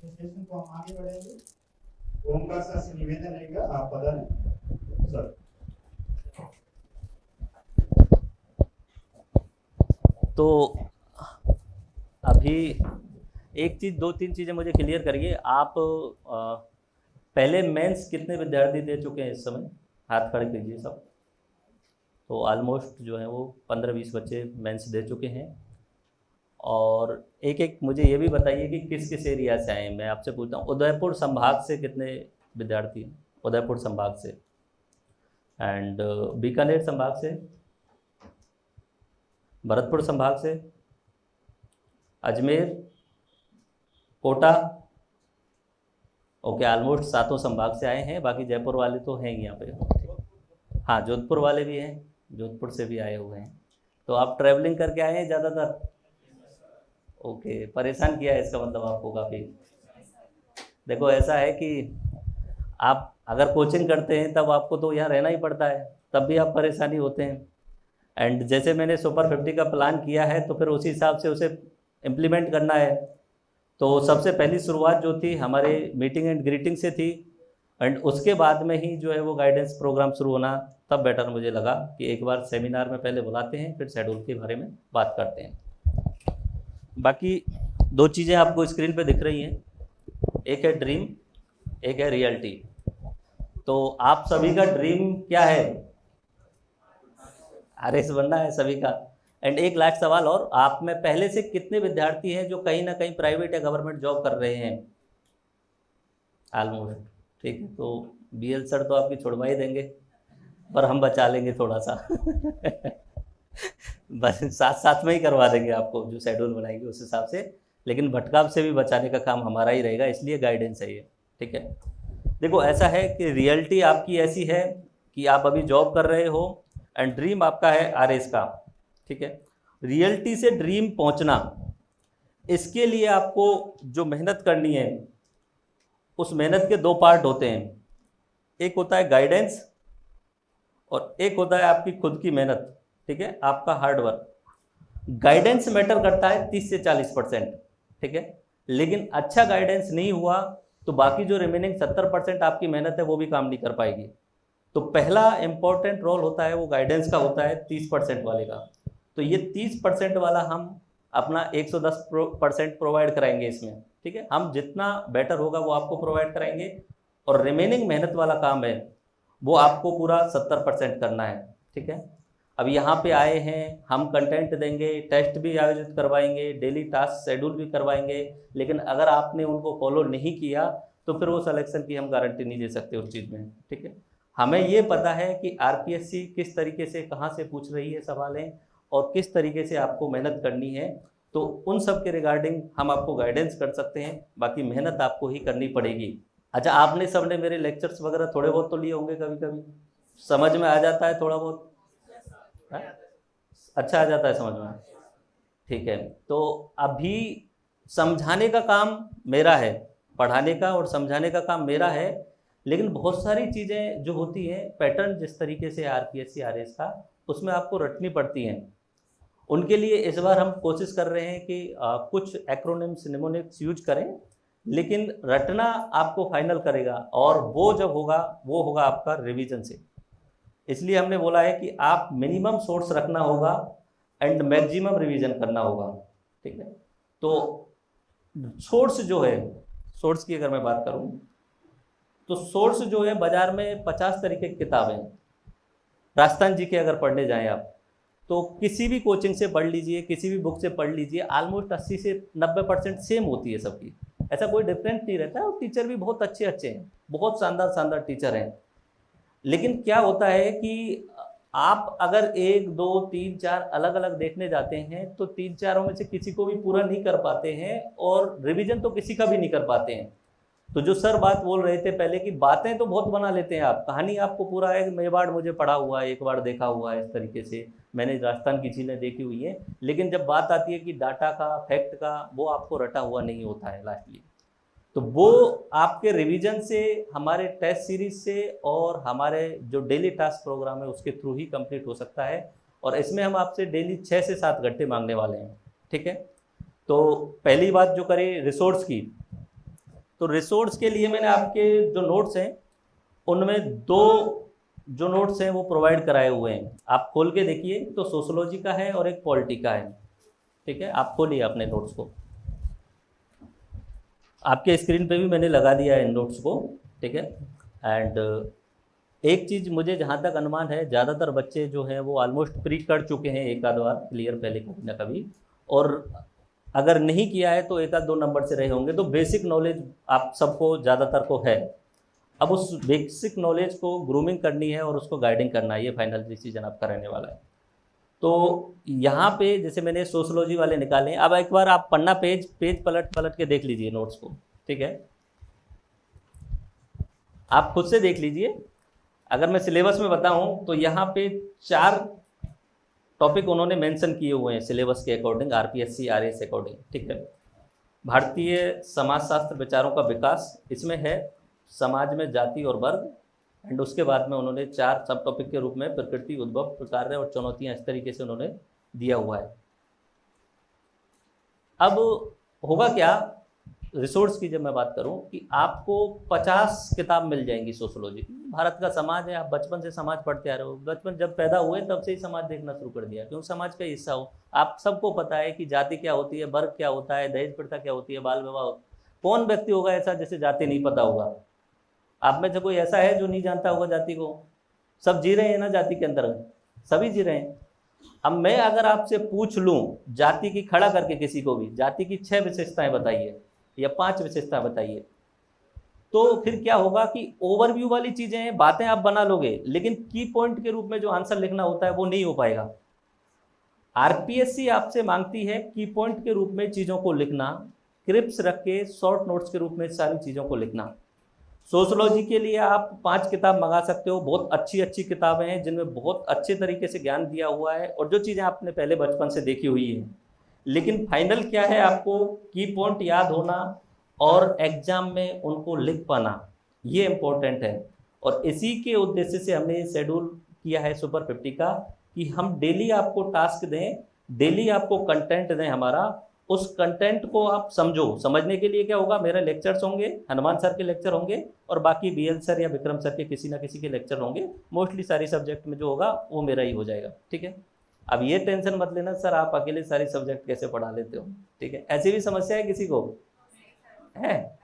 Session को हम आगे बढ़ेंगे। ओमकार सर से निवेदन रहेगा, आप पधारें सर। तो अभी एक चीज़, दो तीन चीज़ें मुझे क्लियर करिए। आप पहले मेंस कितने विद्यार्थी दे चुके हैं इस समय? हाथ खड़े कीजिए सब। तो ऑलमोस्ट जो है वो 15-20 बच्चे मेंस दे चुके हैं। और एक एक मुझे ये भी बताइए कि किस किस एरिया से आए हैं। मैं आपसे पूछता हूँ, उदयपुर संभाग से कितने विद्यार्थी हैं? उदयपुर संभाग से। एंड बीकानेर संभाग से, भरतपुर संभाग से, अजमेर, कोटा। ओके, ऑलमोस्ट सातों संभाग से आए हैं। बाकी जयपुर वाले तो हैं ही यहाँ पे। हाँ, जोधपुर वाले भी हैं, जोधपुर से भी आए हुए हैं। तो आप ट्रैवलिंग करके आए हैं ज़्यादातर? ओके, परेशान किया है इसका मतलब आपको काफ़ी। देखो ऐसा है कि आप अगर कोचिंग करते हैं तब आपको तो यहाँ रहना ही पड़ता है, तब भी आप परेशानी होते हैं। एंड जैसे मैंने सुपर 50 का प्लान किया है तो फिर उसी हिसाब से उसे इम्प्लीमेंट करना है। तो सबसे पहली शुरुआत जो थी हमारे मीटिंग एंड ग्रीटिंग से थी, एंड उसके बाद में ही जो है वो गाइडेंस प्रोग्राम शुरू होना तब बेटर मुझे लगा कि एक बार सेमिनार में पहले बुलाते हैं, फिर शेड्यूल के बारे में बात करते हैं। बाकी दो चीज़ें आपको स्क्रीन पे दिख रही हैं, एक है ड्रीम, एक है रियलिटी। तो आप सभी का ड्रीम क्या है? आरएस बनना है सभी का। एंड एक लास्ट सवाल और, आप में पहले से कितने विद्यार्थी हैं जो कहीं ना कहीं प्राइवेट या गवर्नमेंट जॉब कर रहे हैं? ऑलमोस्ट। ठीक है, तो बीएल सर तो आपकी छुड़वा ही देंगे, पर हम बचा लेंगे थोड़ा सा बस साथ साथ में ही करवा देंगे आपको, जो शेड्यूल बनाएंगे उस हिसाब से। लेकिन भटकाव से भी बचाने का काम हमारा ही रहेगा, इसलिए गाइडेंस है ये। ठीक है, देखो ऐसा है कि रियलिटी आपकी ऐसी है कि आप अभी जॉब कर रहे हो एंड ड्रीम आपका है आरएस का। ठीक है, रियलिटी से ड्रीम पहुंचना, इसके लिए आपको जो मेहनत करनी है, उस मेहनत के दो पार्ट होते हैं। एक होता है गाइडेंस और एक होता है आपकी खुद की मेहनत। ठीक है, आपका हार्ड वर्क। गाइडेंस मैटर करता है 30 से 40%। ठीक है, लेकिन अच्छा गाइडेंस नहीं हुआ तो बाकी जो रिमेनिंग 70% आपकी मेहनत है वो भी काम नहीं कर पाएगी। तो पहला इंपॉर्टेंट रोल होता है वो गाइडेंस का होता है 30% वाले का। तो ये 30% वाला हम अपना 110% प्रोवाइड कराएंगे इसमें। ठीक है, हम जितना बेटर होगा वो आपको प्रोवाइड कराएंगे, और रिमेनिंग मेहनत वाला काम है वो आपको पूरा 70% करना है। ठीक है, अब यहाँ पे आए हैं, हम कंटेंट देंगे, टेस्ट भी आयोजित करवाएंगे, डेली टास्क शेड्यूल भी करवाएंगे, लेकिन अगर आपने उनको फॉलो नहीं किया तो फिर वो सिलेक्शन की हम गारंटी नहीं दे सकते उस चीज़ में। ठीक है, हमें ये पता है कि आरपीएससी किस तरीके से, कहाँ से पूछ रही है सवालें और किस तरीके से आपको मेहनत करनी है। तो उन सब के रिगार्डिंग हम आपको गाइडेंस कर सकते हैं, बाकी मेहनत आपको ही करनी पड़ेगी। अच्छा, आपने सबने मेरे लेक्चर्स वगैरह थोड़े बहुत तो लिए होंगे, कभी कभी समझ में आ जाता है थोड़ा बहुत? है? अच्छा आ जाता है समझ में? ठीक है, तो अभी समझाने का काम मेरा है, पढ़ाने का और समझाने का काम मेरा है, लेकिन बहुत सारी चीज़ें जो होती हैं, पैटर्न जिस तरीके से आरपीएससी आरएस का, उसमें आपको रटनी पड़ती हैं। उनके लिए इस बार हम कोशिश कर रहे हैं कि कुछ एक्रोनिम्स निमोनिक्स यूज करें, लेकिन रटना आपको फाइनल करेगा, और वो जब होगा वो होगा आपका रिवीजन से। इसलिए हमने बोला है कि आप मिनिमम सोर्स रखना होगा एंड मैक्सिमम रिवीजन करना होगा। ठीक है, तो सोर्स जो है, सोर्स की अगर मैं बात करूं तो सोर्स जो है, बाजार में 50 तरीके की किताबें। राजस्थान जी के अगर पढ़ने जाएं आप, तो किसी भी कोचिंग से पढ़ लीजिए, किसी भी बुक से पढ़ लीजिए, ऑलमोस्ट 80 से 90% सेम होती है सबकी, ऐसा कोई डिफरेंस नहीं रहता है। और टीचर भी बहुत अच्छे अच्छे हैं, बहुत शानदार शानदार टीचर हैं। लेकिन क्या होता है कि आप अगर 1 2 3 4 अलग अलग देखने जाते हैं तो 3-4 में से किसी को भी पूरा नहीं कर पाते हैं, और रिवीजन तो किसी का भी नहीं कर पाते हैं। तो जो सर बात बोल रहे थे पहले की, बातें तो बहुत बना लेते हैं आप, कहानी आपको पूरा है, मेवाड़ मुझे पढ़ा हुआ है, एक बार देखा हुआ है, इस तरीके से मैंने राजस्थान की चीज़ें देखी हुई है। लेकिन जब बात आती है कि डाटा का, फैक्ट का, वो आपको रटा हुआ नहीं होता है लास्टली। तो वो आपके रिवीजन से, हमारे टेस्ट सीरीज से, और हमारे जो डेली टास्क प्रोग्राम है उसके थ्रू ही कंप्लीट हो सकता है। और इसमें हम आपसे डेली 6 से 7 घंटे मांगने वाले हैं। ठीक है, तो पहली बात जो करें रिसोर्स की, तो रिसोर्स के लिए मैंने आपके जो नोट्स हैं उनमें 2 जो नोट्स हैं वो प्रोवाइड कराए हुए हैं, आप खोल के देखिए। तो सोशोलॉजी का है और एक पॉलिटी का है, ठीक है। आप खोलिए अपने नोट्स को, आपके स्क्रीन पे भी मैंने लगा दिया है इन नोट्स को, ठीक है। एंड एक चीज़ मुझे जहाँ तक अनुमान है, ज़्यादातर बच्चे जो हैं वो ऑलमोस्ट प्री कर चुके हैं एक आध बार क्लियर पहले कभी ना कभी, और अगर नहीं किया है तो एक आध 2 नंबर से रहे होंगे। तो बेसिक नॉलेज आप सबको ज़्यादातर को है। अब उस बेसिक नॉलेज को ग्रूमिंग करनी है और उसको गाइडिंग करना है, ये फाइनल डिसीजन आपका रहने वाला है। तो यहाँ पे जैसे मैंने सोशोलॉजी वाले निकाले हैं, अब एक बार आप पन्ना पेज पलट पलट के देख लीजिए नोट्स को, ठीक है। आप खुद से देख लीजिए। अगर मैं सिलेबस में बताऊं तो यहाँ पे 4 टॉपिक उन्होंने मेंशन किए हुए हैं सिलेबस के अकॉर्डिंग, आरपीएससी आरएस अकॉर्डिंग, ठीक है। भारतीय समाजशास्त्र विचारों का विकास, इसमें है समाज में जाति और वर्ग, एंड उसके बाद में उन्होंने 4 सब टॉपिक के रूप में प्रकृति, उद्भव, प्रकार्य और चुनौतियां, इस तरीके से उन्होंने दिया हुआ है। अब होगा क्या, रिसोर्स की जब मैं बात करूं कि आपको 50 किताब मिल जाएंगी सोशोलॉजी की। भारत का समाज है, आप बचपन से समाज पढ़ते आ रहे हो, बचपन जब पैदा हुए तब से ही समाज देखना शुरू कर दिया, क्योंकि समाज का हिस्सा हो। आप सबको पता है कि जाति क्या होती है, वर्ग क्या होता है, दहेज प्रथा क्या होती है, बाल विवाह। कौन व्यक्ति होगा ऐसा जिसे जाति नहीं पता होगा? आप में से कोई ऐसा है जो नहीं जानता होगा जाति को? सब जी रहे हैं ना जाति के अंदर, सभी जी रहे हैं। अब मैं अगर आपसे पूछ लूं जाति की खड़ा करके किसी को भी, जाति की 6 विशेषताएं बताइए या 5 विशेषता बताइए, तो फिर क्या होगा कि ओवरव्यू वाली चीजें हैं, बातें आप बना लोगे, लेकिन की पॉइंट के रूप में जो आंसर लिखना होता है वो नहीं हो पाएगा। आरपीएससी आपसे मांगती है की पॉइंट के रूप में चीजों को लिखना, क्रिप्स रख के शॉर्ट नोट्स के रूप में सारी चीजों को लिखना। सोशोलॉजी के लिए आप 5 किताब मंगा सकते हो, बहुत अच्छी अच्छी किताबें हैं जिनमें बहुत अच्छे तरीके से ज्ञान दिया हुआ है और जो चीज़ें आपने पहले बचपन से देखी हुई है। लेकिन फाइनल क्या है, आपको की पॉइंट याद होना और एग्जाम में उनको लिख पाना, ये इम्पोर्टेंट है। और इसी के उद्देश्य से हमने शेड्यूल किया है सुपर 50 का, कि हम डेली आपको टास्क दें, डेली आपको कंटेंट दें हमारा, उस कंटेंट को आप समझो। समझने के लिए क्या होगा, मेरे लेक्चर्स होंगे, हनुमान सर के लेक्चर होंगे और बाकी बीएल सर या विक्रम सर के किसी ना किसी के लेक्चर होंगे। मोस्टली सारी सब्जेक्ट में जो होगा वो मेरा ही हो जाएगा, ठीक है। अब ये टेंशन मत लेना सर आप अकेले सारी सब्जेक्ट कैसे पढ़ा लेते हो, ठीक है। ऐसी भी समस्या है किसी को है?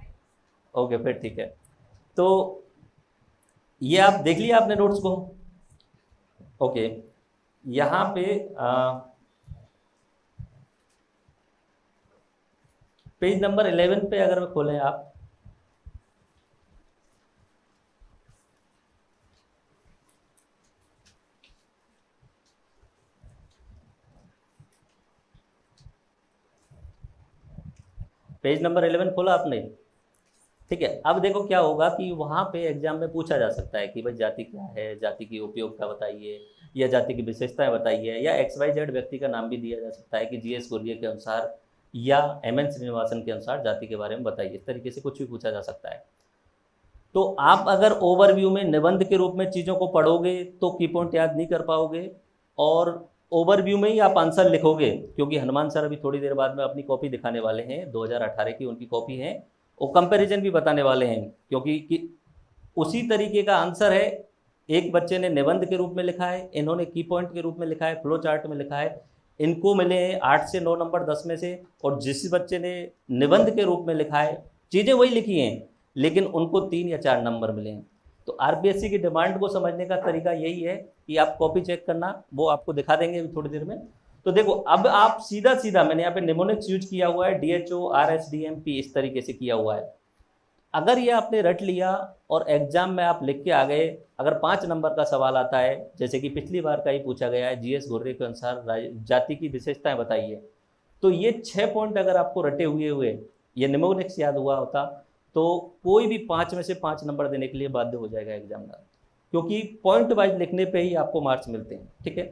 ओके फिर ठीक है। तो ये आप देख लिया आपने नोट्स को, ओके। यहाँ पे पेज नंबर 11 पे अगर खोलें आप, पेज नंबर 11 खोला आपने, ठीक है। अब देखो क्या होगा कि वहाँ पे एग्जाम में पूछा जा सकता है कि भाई जाति क्या है, जाति की उपयोगिता बताइए, या जाति की विशेषताएं बताइए, या XYZ व्यक्ति का नाम भी दिया जा सकता है कि GS गुर्जे के अनुसार या MN श्रीनिवासन के अनुसार जाति के बारे में बताइए। इस तरीके से कुछ भी पूछा जा सकता है। तो आप अगर ओवरव्यू में निबंध के रूप में चीज़ों को पढ़ोगे तो की पॉइंट याद नहीं कर पाओगे, और ओवरव्यू में ही आप आंसर लिखोगे, क्योंकि हनुमान सर अभी थोड़ी देर बाद में अपनी कॉपी दिखाने वाले हैं, 2018 की उनकी कॉपी है, वो कंपैरिजन भी बताने वाले हैं, क्योंकि उसी तरीके का आंसर है। एक बच्चे ने निबंध के रूप में लिखा है, इन्होंने की पॉइंट के रूप में लिखा है, फ्लो चार्ट में लिखा है, इनको मिले हैं 8 से 9 नंबर 10 में से। और जिस बच्चे ने निबंध के रूप में लिखा है, चीज़ें वही लिखी हैं, लेकिन उनको 3 या 4 नंबर मिले हैं। तो आरपीएससी की डिमांड को समझने का तरीका यही है कि आप कॉपी चेक करना, वो आपको दिखा देंगे अभी थोड़ी देर में। तो देखो अब आप सीधा सीधा, मैंने यहाँ पे निमोनिक्स यूज किया हुआ है, DHO RSDMP इस तरीके से किया हुआ है। अगर ये आपने रट लिया और एग्जाम में आप लिख के आ गए, अगर 5 नंबर का सवाल आता है, जैसे कि पिछली बार का ही पूछा गया है, GS गुर्जे के अनुसार जाति की विशेषताएं बताइए, तो ये 6 पॉइंट अगर आपको रटे हुए ये निमोनिक्स याद हुआ होता तो कोई भी 5 में से 5 नंबर देने के लिए बाध्य हो जाएगा एग्जामिनर, क्योंकि पॉइंट वाइज लिखने पे ही आपको मार्क्स मिलते हैं, ठीक है।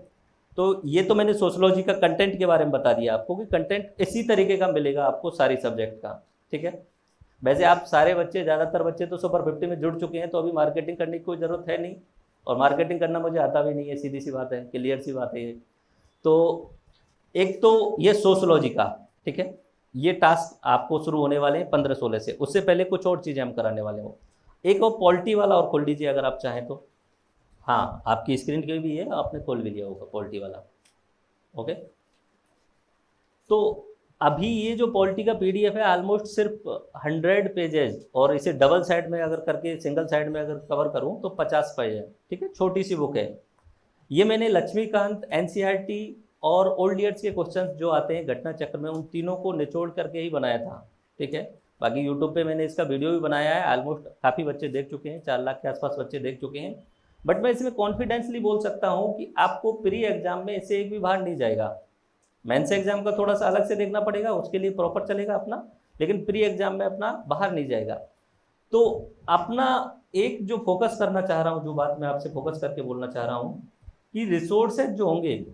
तो ये तो मैंने सोशोलॉजी का कंटेंट के बारे में बता दिया आपको कि कंटेंट इसी तरीके का मिलेगा आपको सारी सब्जेक्ट का, ठीक है। वैसे आप सारे बच्चे, ज़्यादातर बच्चे तो सुपर 50 में जुड़ चुके हैं, तो अभी मार्केटिंग करने की कोई ज़रूरत है नहीं, और मार्केटिंग करना मुझे आता भी नहीं है, सीधी सी बात है, क्लियर सी बात है ये। तो एक तो ये सोशोलॉजी का, ठीक है। ये टास्क आपको शुरू होने वाले हैं 15-16 से, उससे पहले कुछ और चीज़ें हम कराने वाले हो। एक वो पॉलिटी वाला और खोल लीजिए अगर आप चाहें तो। हाँ, आपकी स्क्रीन की भी है, आपने खोल भी लिया होगा पॉलिटी वाला। ओके, तो अभी ये जो पॉलिटी का पीडीएफ है ऑलमोस्ट सिर्फ 100 पेजेज, और इसे डबल साइड में अगर करके सिंगल साइड में अगर कवर करूं तो 50 पेज है। ठीक है, छोटी सी बुक है ये। मैंने लक्ष्मीकांत, एनसीईआरटी और ओल्ड ईयर्स के क्वेश्चंस जो आते हैं घटना चक्र में, उन तीनों को निचोड़ करके ही बनाया था। ठीक है, बाकी यूट्यूब पे मैंने इसका वीडियो भी बनाया है, ऑलमोस्ट काफ़ी बच्चे देख चुके हैं, 4 लाख के आसपास बच्चे देख चुके हैं। बट मैं इसमें कॉन्फिडेंसली बोल सकता हूँ कि आपको प्री एग्जाम में इससे एक भी बाहर नहीं जाएगा। मेंस एग्जाम का थोड़ा सा अलग से देखना पड़ेगा, उसके लिए प्रॉपर चलेगा अपना, लेकिन प्री एग्जाम में अपना बाहर नहीं जाएगा। तो अपना एक जो फोकस करना चाह रहा हूँ, जो बात मैं आपसे फोकस करके बोलना चाह रहा हूँ कि रिसोर्सेज जो होंगे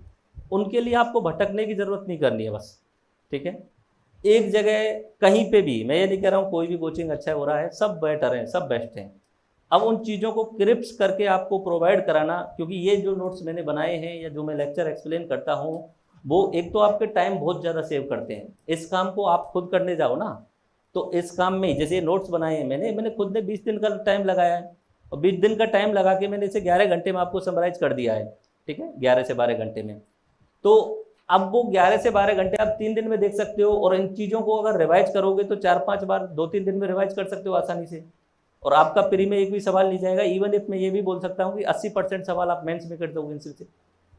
उनके लिए आपको भटकने की ज़रूरत नहीं करनी है बस। ठीक है, एक जगह कहीं पे भी, मैं ये नहीं कह रहा हूँ कोई भी कोचिंग अच्छा हो रहा है, सब बेटर हैं, सब बेस्ट हैं। अब उन चीज़ों को क्रिप्स करके आपको प्रोवाइड कराना, क्योंकि ये जो नोट्स मैंने बनाए हैं या जो मैं लेक्चर एक्सप्लेन करता हूँ, वो एक तो आपके टाइम बहुत ज़्यादा सेव करते हैं। इस काम को आप खुद करने जाओ ना, तो इस काम में जैसे ये बनाए हैं मैंने खुद ने 20 दिन का टाइम लगाया है, और 20 दिन का टाइम लगा के मैंने इसे 11 घंटे में आपको समराइज कर दिया है। ठीक है, 11 से 12 घंटे में। तो अब वो 11 से 12 घंटे आप 3 दिन में देख सकते हो, और इन चीज़ों को अगर रिवाइज करोगे तो 4-5 बार 2-3 दिन में रिवाइज कर सकते हो आसानी से, और आपका प्री में एक भी सवाल नहीं जाएगा। इवन इफ मैं ये भी बोल सकता हूँ कि 80% सवाल आप मेंस में कर दोगे इनसे से,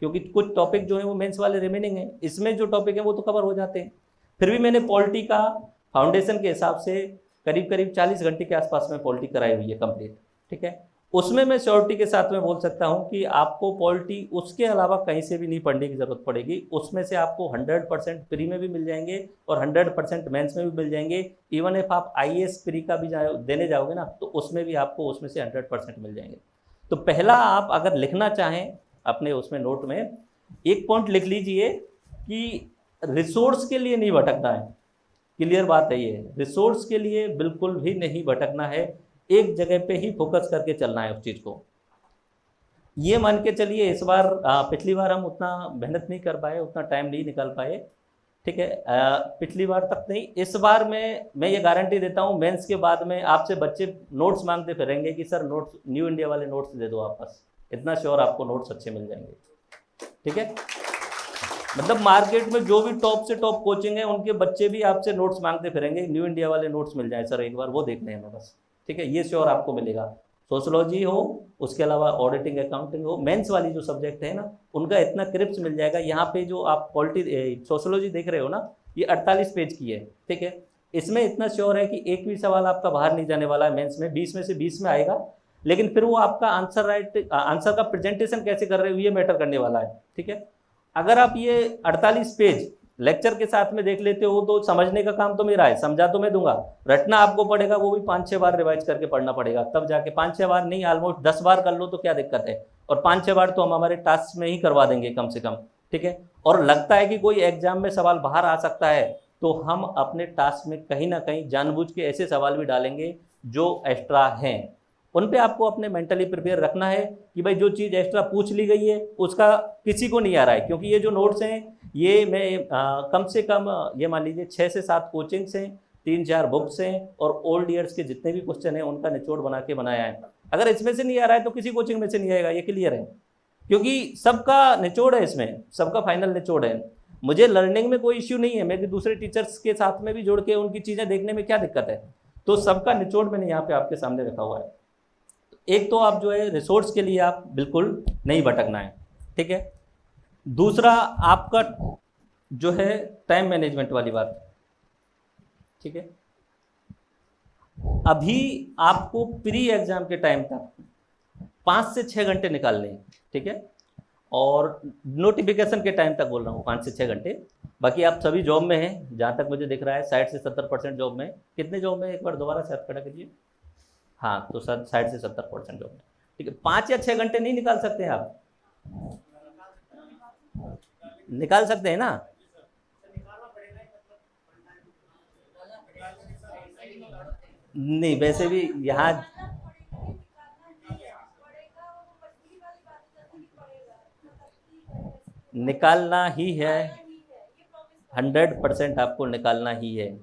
क्योंकि कुछ टॉपिक जो है वो मेंस वाले रिमेनिंग है, इसमें जो टॉपिक है वो तो कवर हो जाते हैं। फिर भी मैंने पॉलिटी का फाउंडेशन के हिसाब से करीब करीब 40 घंटे के आसपास में पॉलिटी कराई हुई है कंप्लीट। ठीक है, उसमें मैं श्योरिटी के साथ में बोल सकता हूं कि आपको पॉलिटी उसके अलावा कहीं से भी नहीं पढ़ने की ज़रूरत पड़ेगी। उसमें से आपको 100% प्री में भी मिल जाएंगे और 100% मेंस में भी मिल जाएंगे। इवन इफ आप आईएएस प्री का भी देने जाओगे ना, तो उसमें भी आपको उसमें से 100% मिल जाएंगे। तो पहला आप अगर लिखना चाहें अपने उसमें नोट में एक पॉइंट लिख लीजिए कि रिसोर्स के लिए नहीं भटकना है। क्लियर बात है ये, रिसोर्स के लिए बिल्कुल भी नहीं भटकना है, एक जगह पे ही फोकस करके चलना है उस चीज़ को। ये मान के चलिए इस बार पिछली बार हम उतना मेहनत नहीं कर पाए, उतना टाइम नहीं निकाल पाए। ठीक है, पिछली बार तक नहीं, इस बार में मैं ये गारंटी देता हूँ मेंस के बाद में आपसे बच्चे नोट्स मांगते फिरेंगे कि सर नोट्स, न्यू इंडिया वाले नोट्स दे दो आप, बस इतना श्योर आपको नोट्स अच्छे मिल जाएंगे। ठीक है, मतलब मार्केट में जो भी टॉप से टॉप कोचिंग है उनके बच्चे भी आपसे नोट्स मांगते फिरेंगे, न्यू इंडिया वाले नोट्स मिल जाए सर एक बार, वो देखने हैं बस। ठीक है, ये श्योर आपको मिलेगा। सोशोलॉजी हो, उसके अलावा ऑडिटिंग अकाउंटिंग हो, मेंस वाली जो सब्जेक्ट है ना, उनका इतना क्रिप्स मिल जाएगा। यहाँ पे जो आप सोशोलॉजी देख रहे हो ना, ये 48 पेज की है। ठीक है, इसमें इतना श्योर है कि एक भी सवाल आपका बाहर नहीं जाने वाला है। मेंस में 20 में से 20 में आएगा, लेकिन फिर वो आपका आंसर का प्रेजेंटेशन कैसे कर रहे हो ये मैटर करने वाला है। ठीक है, अगर आप ये 48 पेज लेक्चर के साथ में देख लेते हो तो समझने का काम तो मेरा है, समझा तो मैं दूंगा, रटना आपको पड़ेगा, वो भी 5-6 बार रिवाइज करके पढ़ना पड़ेगा, तब जाके 5-6 बार नहीं, ऑलमोस्ट 10 बार कर लो तो क्या दिक्कत है, और 5-6 बार तो हम हमारे टास्क में ही करवा देंगे कम से कम। ठीक है, और लगता है कि कोई एग्जाम में सवाल बाहर आ सकता है तो हम अपने टास्क में कहीं ना कहीं जानबूझ के ऐसे सवाल भी डालेंगे जो एक्स्ट्रा हैं। उन पे आपको अपने मेंटली प्रिपेयर रखना है कि भाई जो चीज़ एक्स्ट्रा पूछ ली गई है उसका किसी को नहीं आ रहा है, क्योंकि ये जो नोट्स हैं ये मैं कम से कम ये मान लीजिए 6 से 7 कोचिंग्स हैं, 3-4 बुक्स हैं, और ओल्ड ईयर्स के जितने भी क्वेश्चन हैं उनका निचोड़ बना के बनाया है। अगर इसमें से नहीं आ रहा है तो किसी कोचिंग में से नहीं आएगा, ये क्लियर है, क्योंकि सबका निचोड़ है, इसमें सबका फाइनल निचोड़ है। मुझे लर्निंग में कोई इश्यू नहीं है, मैं दूसरे टीचर्स के साथ में भी जोड़ के उनकी चीज़ें देखने में क्या दिक्कत है, तो सबका निचोड़ मैंने यहाँ पे आपके सामने रखा हुआ है। एक तो आप जो है रिसोर्स के लिए आप बिल्कुल नहीं भटकना है। ठीक है, दूसरा आपका जो है टाइम मैनेजमेंट वाली बात। ठीक है, अभी आपको प्री एग्जाम के टाइम तक 5 से 6 घंटे निकालने हैं। ठीक है, और नोटिफिकेशन के टाइम तक बोल रहा हूँ 5 से 6 घंटे। बाकी आप सभी जॉब में हैं, जहाँ तक मुझे दिख रहा है 60 से 70% जॉब में। कितने जॉब में, एक बार दोबारा से हाथ खड़ा करिए। हाँ, तो सर 60 से 70% जॉब में। ठीक है, 5 या 6 घंटे नहीं निकाल सकते हैं आप? निकाल सकते हैं ना? नहीं, वैसे भी यहाँ निकालना ही है। 100% आपको निकालना ही है।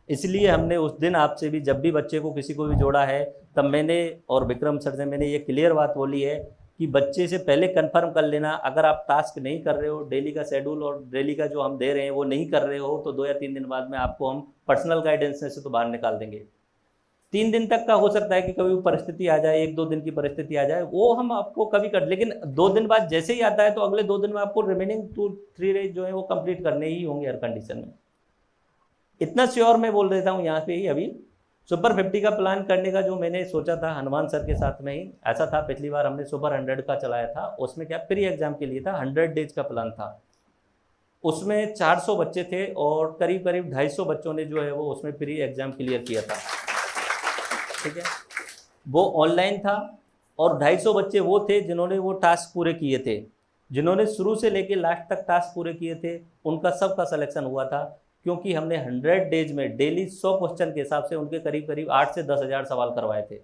इसलिए हमने उस दिन आपसे भी, जब भी बच्चे को किसी को भी जोड़ा है, तब मैंने और विक्रम सर से मैंने ये क्लियर बात बोली है कि बच्चे से पहले कंफर्म कर लेना, अगर आप टास्क नहीं कर रहे हो, डेली का शेड्यूल और डेली का जो हम दे रहे हैं वो नहीं कर रहे हो, तो 2 या 3 दिन बाद में आपको हम पर्सनल गाइडेंस से तो बाहर निकाल देंगे। 3 दिन तक का हो सकता है कि कभी परिस्थिति आ जाए, 1-2 दिन की परिस्थिति आ जाए, वो हम आपको कभी कर, लेकिन 2 दिन बाद जैसे ही आता है तो अगले 2 दिन में आपको रिमेनिंग 2-3 डेज जो है वो कंप्लीट करने ही होंगे हर कंडीशन में। इतना श्योर मैं बोल देता हूँ यहाँ पे ही। अभी सुपर 50 का प्लान करने का जो मैंने सोचा था हनुमान सर के साथ में ही, ऐसा था पिछली बार हमने सुपर 100 का चलाया था, उसमें क्या प्री एग्जाम के लिए था, 100 डेज का प्लान था। उसमें 400 बच्चे थे और करीब करीब 250 बच्चों ने जो है वो उसमें प्री एग्जाम क्लियर किया था, ठीक है। वो ऑनलाइन था और 250 बच्चे वो थे जिन्होंने वो टास्क पूरे किए थे, जिन्होंने शुरू से लेके लास्ट तक टास्क पूरे किए थे, उनका सबका सिलेक्शन हुआ था। क्योंकि हमने 100 डेज में डेली 100 क्वेश्चन के हिसाब से उनके करीब करीब 8 से 10 हज़ार सवाल करवाए थे।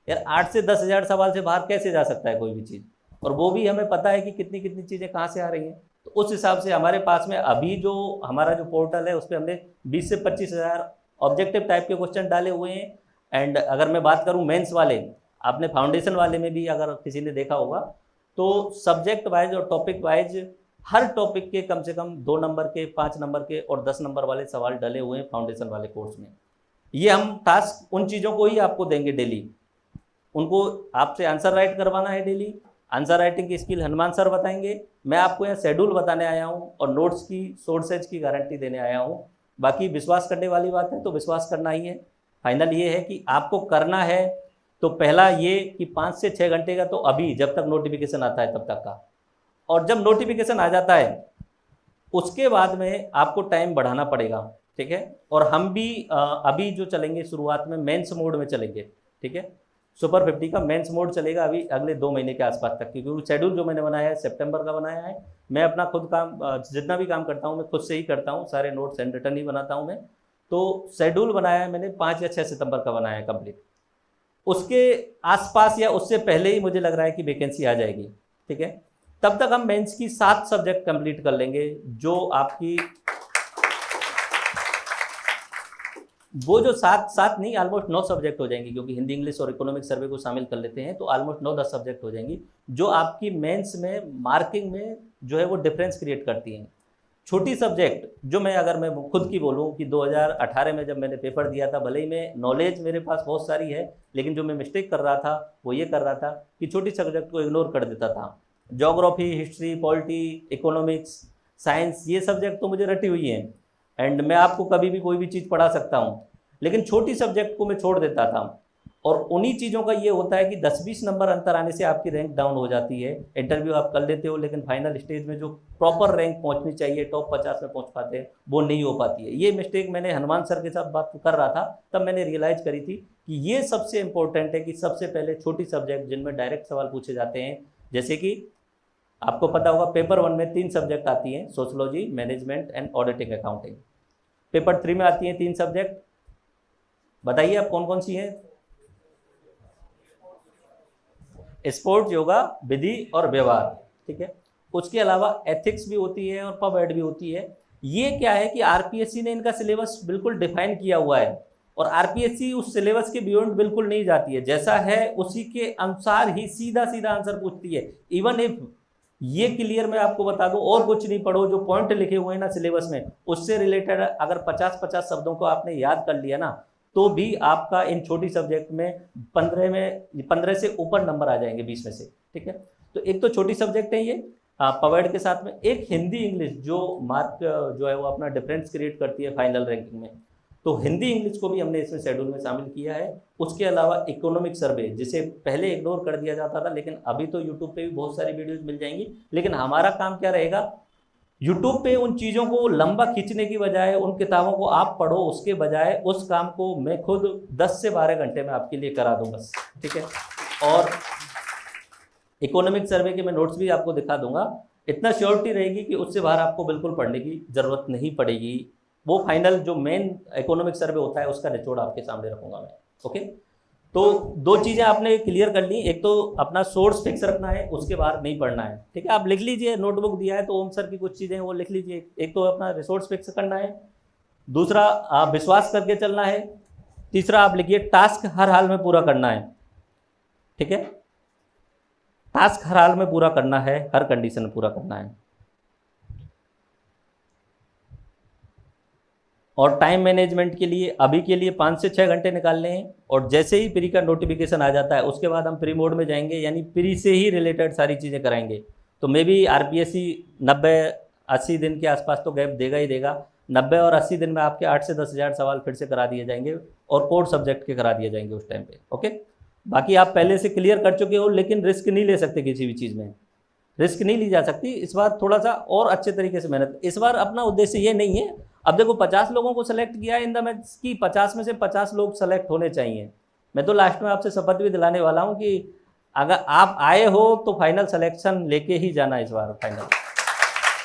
यार 8 से 10 हज़ार सवाल से बाहर कैसे जा सकता है कोई भी चीज़, और वो भी हमें पता है कि कितनी कितनी चीज़ें कहाँ से आ रही हैं। तो उस हिसाब से हमारे पास में अभी जो हमारा जो पोर्टल है उस पर हमने 20 से 25 हज़ार ऑब्जेक्टिव टाइप के क्वेश्चन डाले हुए हैं। एंड अगर मैं बात करूँ मेंस वाले, आपने फाउंडेशन वाले में भी अगर किसी ने देखा होगा तो सब्जेक्ट वाइज और टॉपिक वाइज हर टॉपिक के कम से कम 2 नंबर के, 5 नंबर के और 10 नंबर वाले सवाल डले हुए हैं फाउंडेशन वाले कोर्स में। ये हम टास्क उन चीज़ों को ही आपको देंगे डेली, उनको आपसे आंसर राइट करवाना है डेली। आंसर राइटिंग की स्किल हनुमान सर बताएंगे, मैं आपको यहाँ शेड्यूल बताने आया हूँ और नोट्स की सोर्सेज की गारंटी देने आया हूँ। बाकी विश्वास करने वाली बात है तो विश्वास करना ही है। फाइनल ये है कि आपको करना है तो पहला ये कि 5 से 6 घंटे का तो अभी जब तक नोटिफिकेशन आता है तब तक का, और जब नोटिफिकेशन आ जाता है उसके बाद में आपको टाइम बढ़ाना पड़ेगा, ठीक है। और हम भी अभी जो चलेंगे शुरुआत में मेंस मोड में चलेंगे, ठीक है। सुपर 50 का मेंस मोड चलेगा अभी अगले 2 महीने के आसपास तक, क्योंकि शेड्यूल जो मैंने बनाया है सितंबर का बनाया है। मैं अपना खुद काम जितना भी काम करता हूँ मैं खुद से ही करता हूँ, सारे नोट्स एंड रिटर्न ही बनाता हूँ मैं। तो शेड्यूल बनाया है मैंने 5 या 6 सितंबर का बनाया है कंप्लीट। उसके आसपास या उससे पहले ही मुझे लग रहा है कि वैकेंसी आ जाएगी, ठीक है। तब तक हम मेंस की 7 सब्जेक्ट कंप्लीट कर लेंगे, जो आपकी वो जो 7 नहीं ऑलमोस्ट 9 सब्जेक्ट हो जाएंगी, क्योंकि हिंदी इंग्लिश और इकोनॉमिक सर्वे को शामिल कर लेते हैं तो ऑलमोस्ट 9-10 सब्जेक्ट हो जाएंगी, जो आपकी मेंस में मार्किंग में जो है वो डिफरेंस क्रिएट करती हैं। छोटी सब्जेक्ट जो अगर मैं खुद की बोलूँ कि 2018 में जब मैंने पेपर दिया था, भले ही मैं नॉलेज मेरे पास बहुत सारी है, लेकिन जो मैं मिस्टेक कर रहा था वो ये कर रहा था कि छोटी सब्जेक्ट को इग्नोर कर देता था। Geography, history, polity, economics, science, ये सब्जेक्ट तो मुझे रटी हुई हैं एंड मैं आपको कभी भी कोई भी चीज़ पढ़ा सकता हूँ, लेकिन छोटी सब्जेक्ट को मैं छोड़ देता था। और उन्हीं चीज़ों का ये होता है कि 10-20 नंबर अंतर आने से आपकी रैंक डाउन हो जाती है। इंटरव्यू आप कर लेते हो लेकिन फाइनल स्टेज में जो प्रॉपर रैंक पहुंचनी चाहिए, टॉप 50 में पहुंच पाते हैं, वो नहीं हो पाती है। ये मिस्टेक मैंने हनुमान सर के साथ बात कर रहा था, तब मैंने रियलाइज़ करी थी कि ये सबसे इंपॉर्टेंट है कि सबसे पहले छोटी सब्जेक्ट जिनमें डायरेक्ट सवाल पूछे जाते हैं, जैसे कि आपको पता होगा पेपर 1 में 3 सब्जेक्ट आती हैं, sociology, management and auditing accounting. Paper 3 में आती हैं 3 सब्जेक्ट, बताइए आप कौन कौन सी हैं? स्पोर्ट, योगा, विधि और व्यवहार, ठीक है। उसके अलावा एथिक्स भी होती है और पब एड भी होती है। ये क्या है कि आरपीएससी ने इनका सिलेबस बिल्कुल डिफाइन किया हुआ है और आरपीएससी उस सिलेबस के बियॉन्ड बिल्कुल नहीं जाती है, जैसा है उसी के अनुसार ही सीधा सीधा आंसर पूछती है। इवन इफ ये क्लियर मैं आपको बता दूं, और कुछ नहीं पढ़ो, जो पॉइंट लिखे हुए हैं ना सिलेबस में उससे रिलेटेड अगर 50-50 शब्दों को आपने याद कर लिया ना, तो भी आपका इन छोटी सब्जेक्ट में 15 से ऊपर नंबर आ जाएंगे 20 में से, ठीक है। तो एक तो छोटी सब्जेक्ट है ये पवेड के साथ में, एक हिंदी इंग्लिश जो मार्क जो है वो अपना डिफरेंस क्रिएट करती है फाइनल रैंकिंग में, तो हिंदी इंग्लिश को भी हमने इसमें शेड्यूल में शामिल किया है। उसके अलावा इकोनॉमिक सर्वे, जिसे पहले इग्नोर कर दिया जाता था, लेकिन अभी तो यूट्यूब पे भी बहुत सारी वीडियोज मिल जाएंगी। लेकिन हमारा काम क्या रहेगा, यूट्यूब पे उन चीज़ों को लंबा खींचने की बजाय, उन किताबों को आप पढ़ो, उसके बजाय उस काम को मैं खुद 10 से 12 घंटे में आपके लिए करा दूँ बस, ठीक है। और इकोनॉमिक सर्वे के मैं नोट्स भी आपको दिखा दूंगा। इतना श्योरिटी रहेगी कि उससे बाहर आपको बिल्कुल पढ़ने की ज़रूरत नहीं पड़ेगी। वो फाइनल जो मेन इकोनॉमिक सर्वे होता है उसका निचोड़ आपके सामने रखूंगा मैं, ओके। तो दो चीज़ें आपने क्लियर कर ली, एक तो अपना सोर्स फिक्स रखना है, उसके बाद नहीं पढ़ना है, ठीक है। आप लिख लीजिए, नोटबुक दिया है तो ओम सर की कुछ चीज़ें वो लिख लीजिए। एक तो अपना रिसोर्स फिक्स करना है, दूसरा आप विश्वास करके चलना है, तीसरा आप लिखिए टास्क हर हाल में पूरा करना है, ठीक है। टास्क हर हाल में पूरा करना है, हर कंडीशन में पूरा करना है। और टाइम मैनेजमेंट के लिए अभी के लिए 5 से 6 घंटे निकालने हैं, और जैसे ही प्री का नोटिफिकेशन आ जाता है उसके बाद हम प्री मोड में जाएंगे, यानी प्री से ही रिलेटेड सारी चीज़ें कराएंगे। तो मे बी आरपीएससी 90-80 दिन के आसपास तो गैप देगा ही देगा। 90 और 80 दिन में आपके 8 से 10 हज़ार सवाल फिर से करा दिए जाएंगे, और कोर सब्जेक्ट के करा दिए जाएंगे उस टाइम पे, ओके। बाकी आप पहले से क्लियर कर चुके हो, लेकिन रिस्क नहीं ले सकते, किसी भी चीज़ में रिस्क नहीं ली जा सकती। इस बार थोड़ा सा और अच्छे तरीके से मेहनत, इस बार अपना उद्देश्य ये नहीं है, अब देखो 50 लोगों को सेलेक्ट किया है इन द मैथ्स की, 50 में से 50 लोग सेलेक्ट होने चाहिए। मैं तो लास्ट में आपसे शपथ भी दिलाने वाला हूँ कि अगर आप आए हो तो फाइनल सिलेक्शन लेके ही जाना इस बार फाइनल,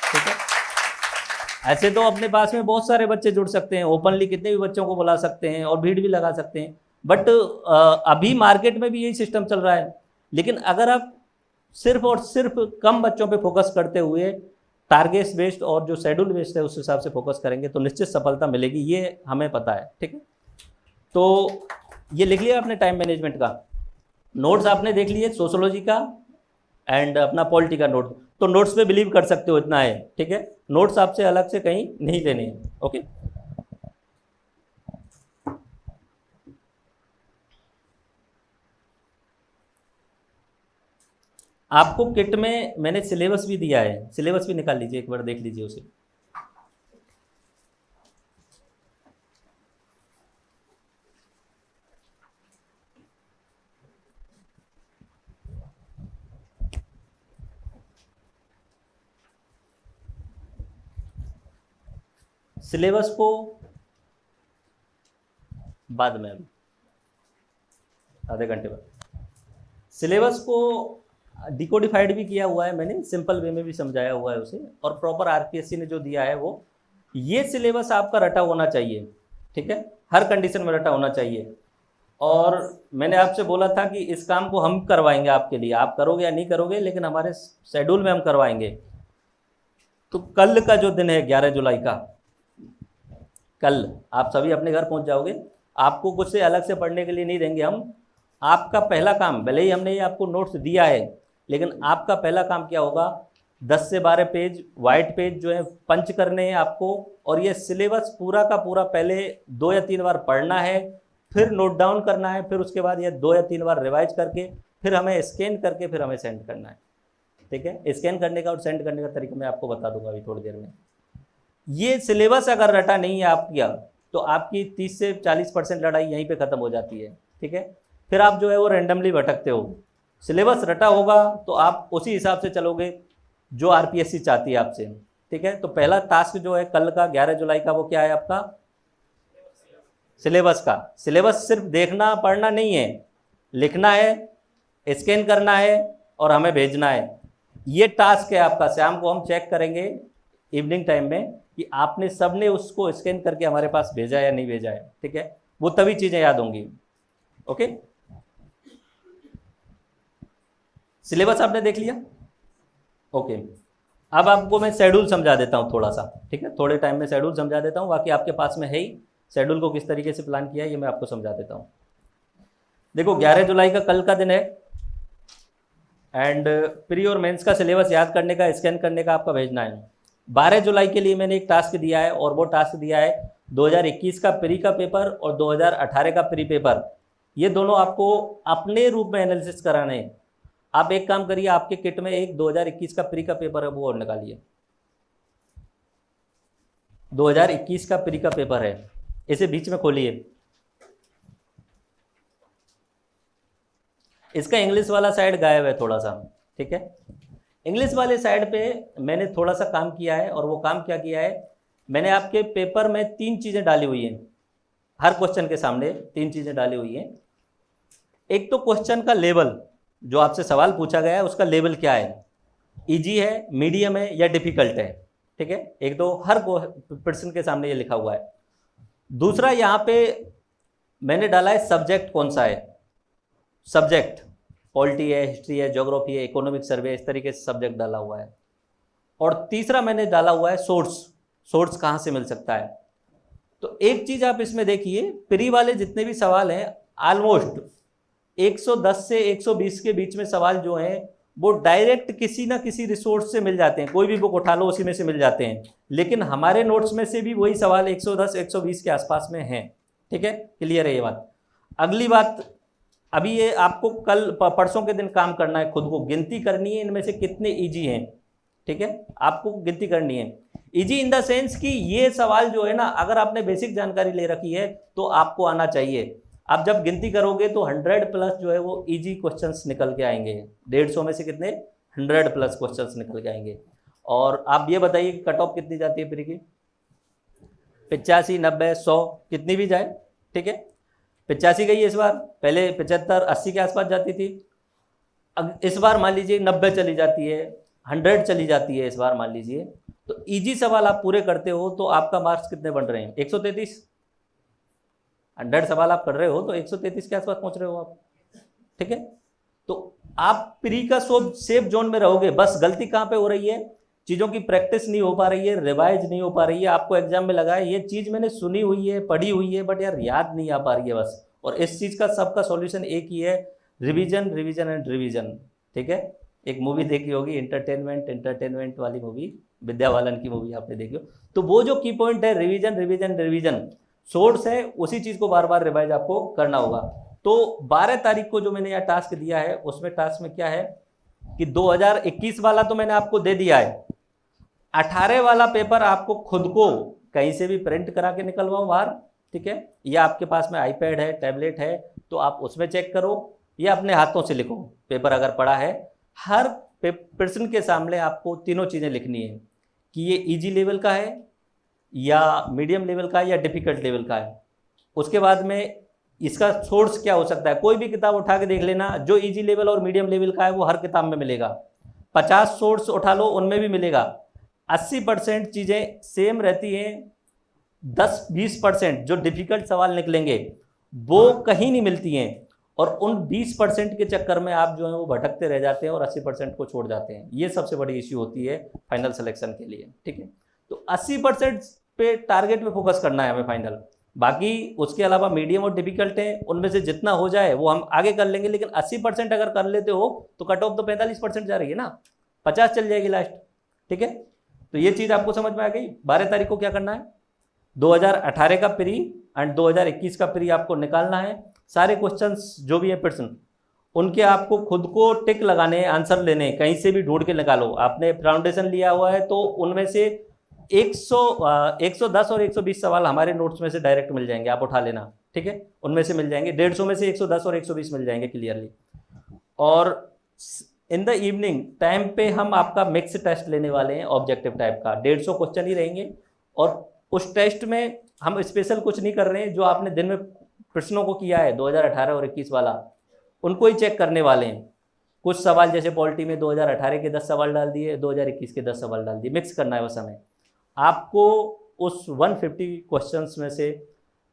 ठीक है। ऐसे तो अपने पास में बहुत सारे बच्चे जुड़ सकते हैं, ओपनली कितने भी बच्चों को बुला सकते हैं और भीड़ भी लगा सकते हैं, बट अभी मार्केट में भी यही सिस्टम चल रहा है। लेकिन अगर आप सिर्फ और सिर्फ कम बच्चों पे फोकस करते हुए टारगेट बेस्ड और जो शेड्यूल बेस्ड है उस हिसाब से फोकस करेंगे तो निश्चित सफलता मिलेगी, ये हमें पता है, ठीक है। तो ये लिख लिया आपने टाइम मैनेजमेंट का। नोट्स आपने देख लिए सोशोलॉजी का एंड अपना पॉलिटी का नोट, तो नोट्स पे बिलीव कर सकते हो, इतना है, ठीक है। नोट्स आपसे अलग से कहीं नहीं लेने हैं, ओके। आपको किट में मैंने सिलेबस भी दिया है, सिलेबस भी निकाल लीजिए, एक बार देख लीजिए उसे। सिलेबस को बाद में, आधे घंटे बाद सिलेबस को डिकोडिफाइड भी किया हुआ है मैंने, सिंपल वे में भी समझाया हुआ है उसे, और प्रॉपर आरपीएससी ने जो दिया है वो ये सिलेबस आपका रटा होना चाहिए, ठीक है। हर कंडीशन में रटा होना चाहिए। और मैंने आपसे बोला था कि इस काम को हम करवाएंगे आपके लिए, आप करोगे या नहीं करोगे लेकिन हमारे शेड्यूल में हम करवाएंगे। तो कल का जो दिन है 11 जुलाई का, कल आप सभी अपने घर पहुंच जाओगे, आपको कुछ से अलग से पढ़ने के लिए नहीं देंगे हम। आपका पहला काम, भले ही हमने ये आपको नोट्स दिया है, लेकिन आपका पहला काम क्या होगा, 10 से 12 पेज वाइट पेज जो है पंच करने हैं आपको, और ये सिलेबस पूरा का पूरा पहले 2 या 3 बार पढ़ना है, फिर नोट डाउन करना है, फिर उसके बाद ये 2 या 3 बार रिवाइज करके फिर हमें स्कैन करके फिर हमें सेंड करना है, ठीक है। स्कैन करने का और सेंड करने का तरीका मैं आपको बता दूंगा अभी थोड़ी देर में। ये सिलेबस अगर रटा नहीं है आपका तो आपकी 30 से 40% लड़ाई यहीं पे ख़त्म हो जाती है, ठीक है। फिर आप जो है वो रैंडमली भटकते हो। सिलेबस रटा होगा तो आप उसी हिसाब से चलोगे जो आरपीएससी चाहती है आपसे, ठीक है। तो पहला टास्क जो है कल का 11 जुलाई का, वो क्या है आपका, सिलेबस का। सिलेबस सिर्फ देखना पढ़ना नहीं है, लिखना है, स्कैन करना है और हमें भेजना है। ये टास्क है आपका। शाम को हम चेक करेंगे इवनिंग टाइम में कि आपने सबने उसको स्कैन करके हमारे पास भेजा या नहीं भेजा है, ठीक है। वो तभी चीज़ें याद होंगी, ओके। सिलेबस आपने देख लिया, ओके। अब आपको मैं शेड्यूल समझा देता हूँ थोड़ा सा, ठीक है। थोड़े टाइम में शेड्यूल समझा देता हूँ, बाकी आपके पास में है ही, शेड्यूल को किस तरीके से प्लान किया है ये मैं आपको समझा देता हूँ। देखो 11 जुलाई का कल का दिन है, एंड प्री और मेंस का सिलेबस याद करने का, स्कैन करने का आपका भेजना है। 12 जुलाई के लिए मैंने एक टास्क दिया है, और वो टास्क दिया है 2021 का प्री का पेपर और 2018 का प्री पेपर। ये दोनों आपको अपने रूप में एनालिसिस कराने हैं। आप एक काम करिए, आपके किट में एक 2021 का प्री का पेपर है वो और निकालिए। 2021 का प्री का पेपर है, इसे बीच में खोलिए। इसका इंग्लिश वाला साइड गायब है थोड़ा सा, ठीक है। इंग्लिश वाले साइड पे मैंने थोड़ा सा काम किया है, और वो काम क्या किया है, मैंने आपके पेपर में 3 चीज़ें डाली हुई हैं। हर क्वेश्चन के सामने 3 चीज़ें डाली हुई हैं। एक तो क्वेश्चन का लेवल, जो आपसे सवाल पूछा गया है उसका लेवल क्या है, इजी है, मीडियम है या डिफिकल्ट है, ठीक है। एक तो हर पर्सन के सामने ये लिखा हुआ है। दूसरा यहाँ पे मैंने डाला है सब्जेक्ट कौन सा है, सब्जेक्ट पॉलिटी है, हिस्ट्री है, ज्योग्राफी है, इकोनॉमिक सर्वे, इस तरीके से सब्जेक्ट डाला हुआ है। और तीसरा मैंने डाला हुआ है सोर्स कहाँ से मिल सकता है। तो एक चीज आप इसमें देखिए, प्री वाले जितने भी सवाल हैं ऑलमोस्ट 110 से 120 के बीच में सवाल जो हैं वो डायरेक्ट किसी ना किसी रिसोर्स से मिल जाते हैं, कोई भी बुक उठा लो उसी में से मिल जाते हैं। लेकिन हमारे नोट्स में से भी वही सवाल 110 120 के आसपास में हैं। ठीक है, क्लियर है ये बात। अगली बात, अभी ये आपको कल परसों के दिन काम करना है, खुद को गिनती करनी है इनमें से कितने ईजी हैं। ठीक है, आपको गिनती करनी है। इजी इन द सेंस कि ये सवाल जो है ना, अगर आपने बेसिक जानकारी ले रखी है तो आपको आना चाहिए। आप जब गिनती करोगे तो 100+ जो है वो इजी क्वेश्चंस निकल के आएंगे। 150 में से कितने 100+ क्वेश्चंस निकल के आएंगे। और आप ये बताइए कि कट ऑफ कितनी जाती है प्री की? 85, 90, 100 कितनी भी जाए। ठीक है, 85 गई इस बार, पहले 75, 80 के आसपास जाती थी। अब इस बार मान लीजिए 90 चली जाती है, 100 चली जाती है इस बार मान लीजिए। तो इजी सवाल आप पूरे करते हो तो आपका मार्क्स कितने बन रहे हैं? 133। 100 सवाल आप कर रहे हो तो 133 के आसपास पहुंच रहे हो आप। ठीक है, तो आप प्री का सेफ जोन में रहोगे। बस गलती कहाँ पे हो रही है? चीज़ों की प्रैक्टिस नहीं हो पा रही है, रिवाइज नहीं हो पा रही है। आपको एग्जाम में लगा है ये चीज़ मैंने सुनी हुई है, पढ़ी हुई है, बट यार याद नहीं आ पा रही है बस। और इस चीज़ का सबका सॉल्यूशन एक ही है, रिवीजन रिवीजन एंड रिवीजन। ठीक है, एक मूवी देखी होगी एंटरटेनमेंट वाली मूवी, विद्या बालन की मूवी आपने देखी हो, तो वो जो की पॉइंट है रिवीजन रिवीजन रिवीजन, सोर्स है, उसी चीज़ को बार बार रिवाइज आपको करना होगा। तो 12 तारीख को जो मैंने यह टास्क दिया है उसमें टास्क में क्या है कि 2021 वाला तो मैंने आपको दे दिया है, 18 वाला पेपर आपको खुद को कहीं से भी प्रिंट करा के निकलवाओ बाहर। ठीक है, या आपके पास में आईपैड है, टैबलेट है तो आप उसमें चेक करो, या अपने हाथों से लिखो पेपर अगर पड़ा है। हर पर्सन के सामने आपको तीनों चीज़ें लिखनी है कि ये इजी लेवल का है या मीडियम लेवल का है या डिफ़िकल्ट लेवल का है। उसके बाद में इसका सोर्स क्या हो सकता है, कोई भी किताब उठा के देख लेना, जो इजी लेवल और मीडियम लेवल का है वो हर किताब में मिलेगा। 50 सोर्स उठा लो उनमें भी मिलेगा। 80% चीज़ें सेम रहती हैं, 10-20% जो डिफ़िकल्ट सवाल निकलेंगे वो कहीं नहीं मिलती हैं। और उन 20% के चक्कर में आप जो है वो भटकते रह जाते हैं और 80% को छोड़ जाते हैं। ये सबसे बड़ी इश्यू होती है फाइनल सिलेक्शन के लिए। ठीक है, तो 80% पे टारगेट पे फोकस करना है हमें फाइनल। बाकी उसके अलावा मीडियम और डिफिकल्ट हैं, उनमें से जितना हो जाए वो हम आगे कर लेंगे। लेकिन 80% अगर कर लेते हो तो कट ऑफ तो 45% जा रही है ना, 50 चल जाएगी लास्ट। ठीक है, तो ये चीज़ आपको समझ में आ गई। 12 तारीख को क्या करना है, 2018 का प्री एंड 2021 का प्री आपको निकालना है। सारे क्वेश्चंस जो भी हैं पर्सन उनके आपको खुद को टिक लगाने, आंसर लेने, कहीं से भी ढूंढ के निकालो। आपने फाउंडेशन लिया हुआ है तो उनमें से 110 और 120 सवाल हमारे नोट्स में से डायरेक्ट मिल जाएंगे, आप उठा लेना। ठीक है, उनमें से मिल जाएंगे। 150 में से 110 और 120 मिल जाएंगे क्लियरली। और इन द इवनिंग टाइम पे हम आपका मिक्स टेस्ट लेने वाले हैं, ऑब्जेक्टिव टाइप का। 150 क्वेश्चन ही रहेंगे और उस टेस्ट में हम स्पेशल कुछ नहीं कर रहे हैं। जो आपने दिन में प्रश्नों को किया है 2018 और 21 वाला, उनको ही चेक करने वाले हैं। कुछ सवाल जैसे पॉलिटी में 2018 के 10 सवाल डाल दिए, 2021 के 10 सवाल डाल दिए, मिक्स करना है बस हमें। आपको उस 150 क्वेश्चंस में से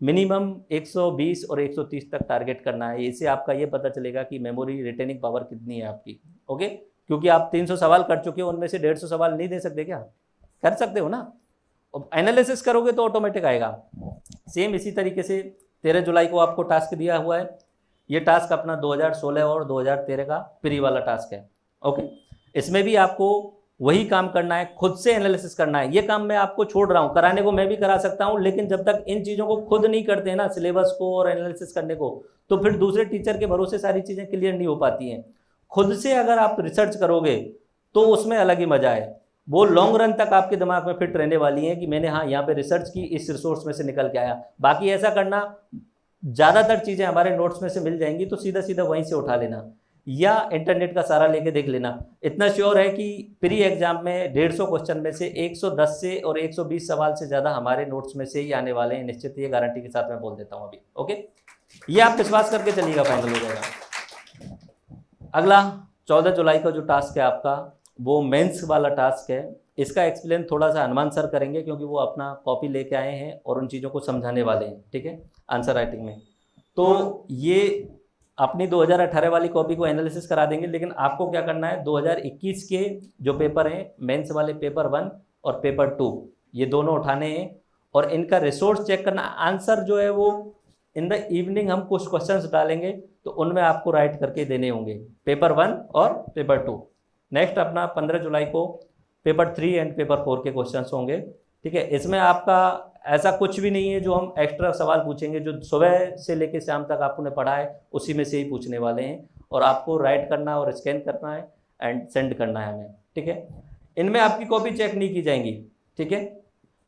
मिनिमम 120 और 130 तक टारगेट करना है। इससे आपका ये पता चलेगा कि मेमोरी रिटेनिंग पावर कितनी है आपकी। ओके, क्योंकि आप 300 सवाल कर चुके हो, उनमें से 150 सवाल नहीं दे सकते क्या? कर सकते हो ना। अब एनालिसिस करोगे तो ऑटोमेटिक आएगा। सेम इसी तरीके से 13 जुलाई को आपको टास्क दिया हुआ है। ये टास्क अपना 2016 और 2013 का प्री वाला टास्क है। ओके, इसमें भी आपको वही काम करना है, खुद से एनालिसिस करना है। ये काम मैं आपको छोड़ रहा हूँ, कराने को मैं भी करा सकता हूँ, लेकिन जब तक इन चीज़ों को खुद नहीं करते हैं ना, सिलेबस को और एनालिसिस करने को, तो फिर दूसरे टीचर के भरोसे सारी चीज़ें क्लियर नहीं हो पाती हैं। खुद से अगर आप रिसर्च करोगे तो उसमें अलग ही मजा है। वो लॉन्ग रन तक आपके दिमाग में फिट रहने वाली है कि मैंने हाँ यहाँ पे रिसर्च की, इस रिसोर्स में से निकल के आया। बाकी ऐसा करना, ज़्यादातर चीज़ें हमारे नोट्स में से मिल जाएंगी तो सीधा सीधा वहीं से उठा लेना या इंटरनेट का सारा लेके देख लेना। इतना श्योर है कि प्री एग्जाम में 150 क्वेश्चन में से 110 से और 120 सवाल से ज़्यादा हमारे नोट्स में से ही आने वाले हैं, निश्चित। ये गारंटी के साथ मैं बोल देता हूँ अभी। ओके, ये आप विश्वास करके चलिएगा, फाइनल हो जाएगा। अगला 14 जुलाई का जो टास्क है आपका, वो मेंस वाला टास्क है। इसका एक्सप्लेन थोड़ा सा हनुमान सर करेंगे क्योंकि वो अपना कॉपी लेके आए हैं और उन चीज़ों को समझाने वाले हैं। ठीक है, आंसर राइटिंग में। तो ये अपनी 2018 वाली कॉपी को एनालिसिस करा देंगे, लेकिन आपको क्या करना है 2021 के जो पेपर हैं मेंस वाले पेपर 1 और पेपर 2 ये दोनों उठाने हैं और इनका रिसोर्स चेक करना। आंसर जो है वो इन द इवनिंग हम कुछ क्वेश्चंस डालेंगे तो उनमें आपको राइट करके देने होंगे, पेपर 1 और पेपर 2। नेक्स्ट अपना 15 जुलाई को पेपर 3 एंड पेपर 4 के क्वेश्चंस होंगे, ठीक है। इसमें आपका ऐसा कुछ भी नहीं है जो हम एक्स्ट्रा सवाल पूछेंगे, जो सुबह से लेकर शाम तक आपने पढ़ा है उसी में से ही पूछने वाले हैं और आपको राइट करना है और स्कैन करना है एंड सेंड करना है हमें, ठीक है। इनमें आपकी कॉपी चेक नहीं की जाएंगी, ठीक है।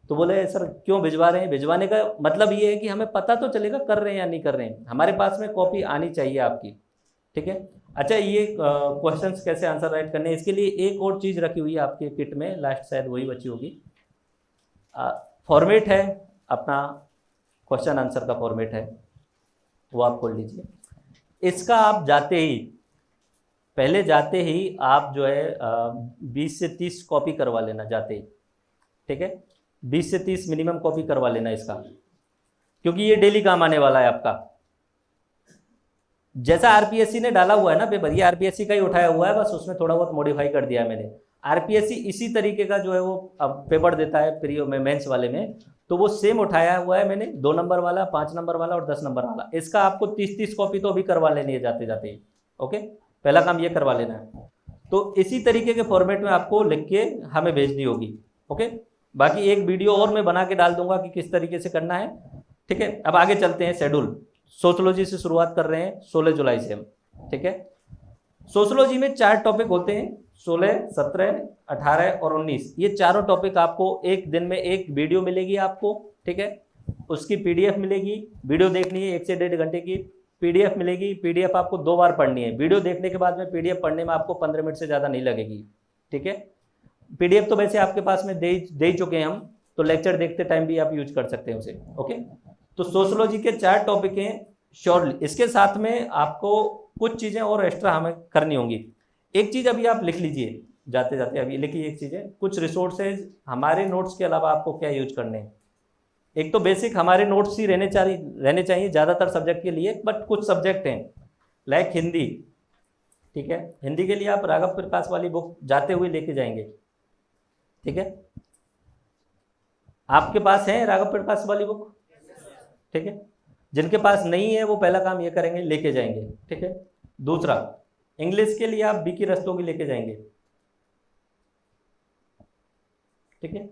तो बोले सर क्यों भिजवा रहे हैं? भिजवाने का मतलब ये है कि हमें पता तो चलेगा कर रहे हैं या नहीं कर रहे हैं, हमारे पास में कॉपी आनी चाहिए आपकी, ठीक है। अच्छा, ये क्वेश्चंस कैसे आंसर राइट करने हैं इसके लिए एक और चीज़ रखी हुई है आपके किट में, लास्ट शायद वही बची होगी। फॉर्मेट है अपना, क्वेश्चन आंसर का फॉर्मेट है वो आप खोल लीजिए। इसका आप जाते ही आप जो है 20 से 30 कॉपी करवा लेना जाते ही, ठीक है। 20 से 30 मिनिमम कॉपी करवा लेना इसका, क्योंकि ये डेली काम आने वाला है आपका। जैसा आरपीएससी ने डाला हुआ है ना पेपर, ये आरपीएससी का ही उठाया हुआ है, बस उसमें थोड़ा बहुत मॉडिफाई कर दिया है मैंने। आरपीएससी इसी तरीके का जो है वो अब पेपर देता है प्री में मेंस वाले में, तो वो सेम उठाया हुआ है मैंने, 2 नंबर वाला, 5 नंबर वाला और 10 नंबर वाला। इसका आपको 30-30 कॉपी तो अभी करवा लेनी है जाते जाते ही, ओके। पहला काम ये करवा लेना है। तो इसी तरीके के फॉर्मेट में आपको लिख के हमें भेजनी होगी, ओके। बाकी एक वीडियो और मैं बना के डाल दूंगा कि किस तरीके से करना है, ठीक है। अब आगे चलते हैं। शेड्यूल सोशोलॉजी से शुरुआत कर रहे हैं 16 जुलाई से हम, ठीक है। सोशोलॉजी में 4 टॉपिक होते हैं, 16, 17, 18 और 19। ये चारों टॉपिक आपको एक दिन में एक वीडियो मिलेगी आपको, ठीक है। उसकी पीडीएफ मिलेगी, वीडियो देखनी है 1 से 1.5 घंटे की, पीडीएफ मिलेगी। पीडीएफ आपको 2 बार पढ़नी है, वीडियो देखने के बाद में पीडीएफ पढ़ने में आपको 15 मिनट से ज़्यादा नहीं लगेगी, ठीक है। पीडीएफ तो वैसे आपके पास में दे ही चुके हैं हम, तो लेक्चर देखते टाइम भी आप यूज कर सकते हैं उसे, ओके। तो सोशोलॉजी के 4 टॉपिक हैं श्योरली। इसके साथ में आपको कुछ चीज़ें और एक्स्ट्रा हमें करनी होंगी। एक चीज़ अभी आप लिख लीजिए जाते जाते, अभी लिखिए एक चीज़ें, कुछ रिसोर्सेज हमारे नोट्स के अलावा आपको क्या यूज करने हैं। एक तो बेसिक हमारे नोट्स ही रहने चाहिए ज़्यादातर सब्जेक्ट के लिए, बट कुछ सब्जेक्ट हैं लाइक हिंदी, ठीक है। हिंदी के लिए आप राघव प्रकाश वाली बुक जाते हुए लेके जाएंगे, ठीक है। आपके पास है राघव प्रकाश वाली बुक, ठीक है। जिनके पास नहीं है वो पहला काम ये करेंगे, लेके जाएंगे, ठीक है। दूसरा, इंग्लिश के लिए आप बीकी रस्तोगी लेके जाएंगे, ठीक है।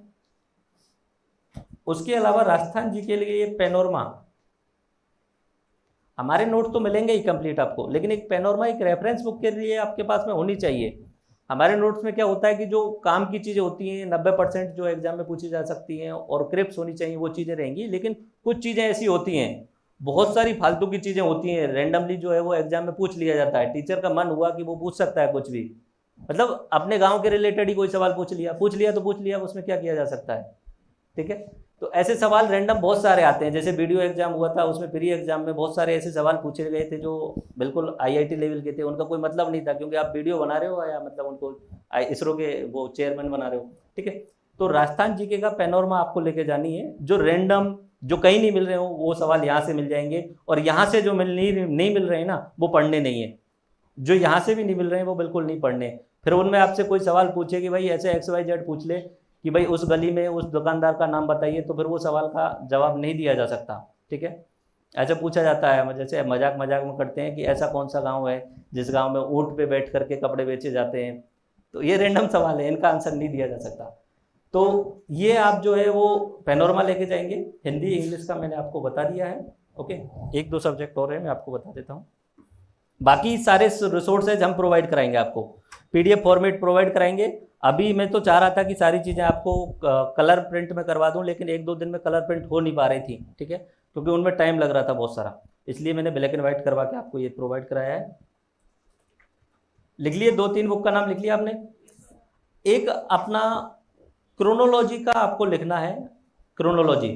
उसके अलावा राजस्थान जी के लिए ये पैनोरमा, हमारे नोट तो मिलेंगे ही कंप्लीट आपको, लेकिन एक पैनोरमा एक रेफरेंस बुक के लिए आपके पास में होनी चाहिए। हमारे नोट्स में क्या होता है कि जो काम की चीज़ें होती हैं 90% जो एग्जाम में पूछी जा सकती हैं और क्रिप्स होनी चाहिए वो चीज़ें रहेंगी, लेकिन कुछ चीज़ें ऐसी होती हैं, बहुत सारी फालतू की चीज़ें होती हैं, रैंडमली जो है वो एग्जाम में पूछ लिया जाता है। टीचर का मन हुआ कि वो पूछ सकता है कुछ भी, मतलब अपने गांव के रिलेटेड ही कोई सवाल पूछ लिया तो पूछ लिया, उसमें क्या किया जा सकता है, ठीक है। तो ऐसे सवाल रैंडम बहुत सारे आते हैं, जैसे वीडियो एग्जाम हुआ था उसमें प्री एग्जाम में बहुत सारे ऐसे सवाल पूछे गए थे जो बिल्कुल आईआईटी लेवल के थे, उनका कोई मतलब नहीं था, क्योंकि आप वीडियो बना रहे हो या मतलब उनको इसरो के वो चेयरमैन बना रहे हो, ठीक है। तो राजस्थान जीके का पैनोरमा आपको लेके जानी है, जो रैंडम जो कहीं नहीं मिल रहे हो वो सवाल यहाँ से मिल जाएंगे, और यहाँ से जो नहीं मिल रहे हैं ना वो पढ़ने नहीं है, जो यहाँ से भी नहीं मिल रहे हैं वो बिल्कुल नहीं पढ़ने। फिर उनमें आपसे कोई सवाल पूछे कि भाई ऐसे XYZ पूछ ले कि भाई उस गली में उस दुकानदार का नाम बताइए, तो फिर वो सवाल का जवाब नहीं दिया जा सकता, ठीक है। ऐसे पूछा जाता है, जैसे मजाक में करते हैं कि ऐसा कौन सा गांव है जिस गांव में ऊँट पे बैठ करके कपड़े बेचे जाते हैं, तो ये रैंडम सवाल है, इनका आंसर नहीं दिया जा सकता। तो ये आप जो है वो पैनोरमा लेके जाएंगे। हिंदी इंग्लिश का मैंने आपको बता दिया है, ओके। 1-2 सब्जेक्ट और है, मैं आपको बता देता हूँ। बाकी सारे रिसोर्सेज हम प्रोवाइड कराएंगे आपको, PDF फॉर्मेट प्रोवाइड कराएंगे। अभी मैं तो चाह रहा था कि सारी चीज़ें आपको कलर प्रिंट में करवा दूं, लेकिन 1-2 दिन में कलर प्रिंट हो नहीं पा रही थी, ठीक है, क्योंकि उनमें टाइम लग रहा था बहुत सारा, इसलिए मैंने ब्लैक एंड व्हाइट करवा के आपको ये प्रोवाइड कराया है। लिख लिए 2-3 बुक का नाम लिख लिया आपने। एक अपना क्रोनोलॉजी का आपको लिखना है, क्रोनोलॉजी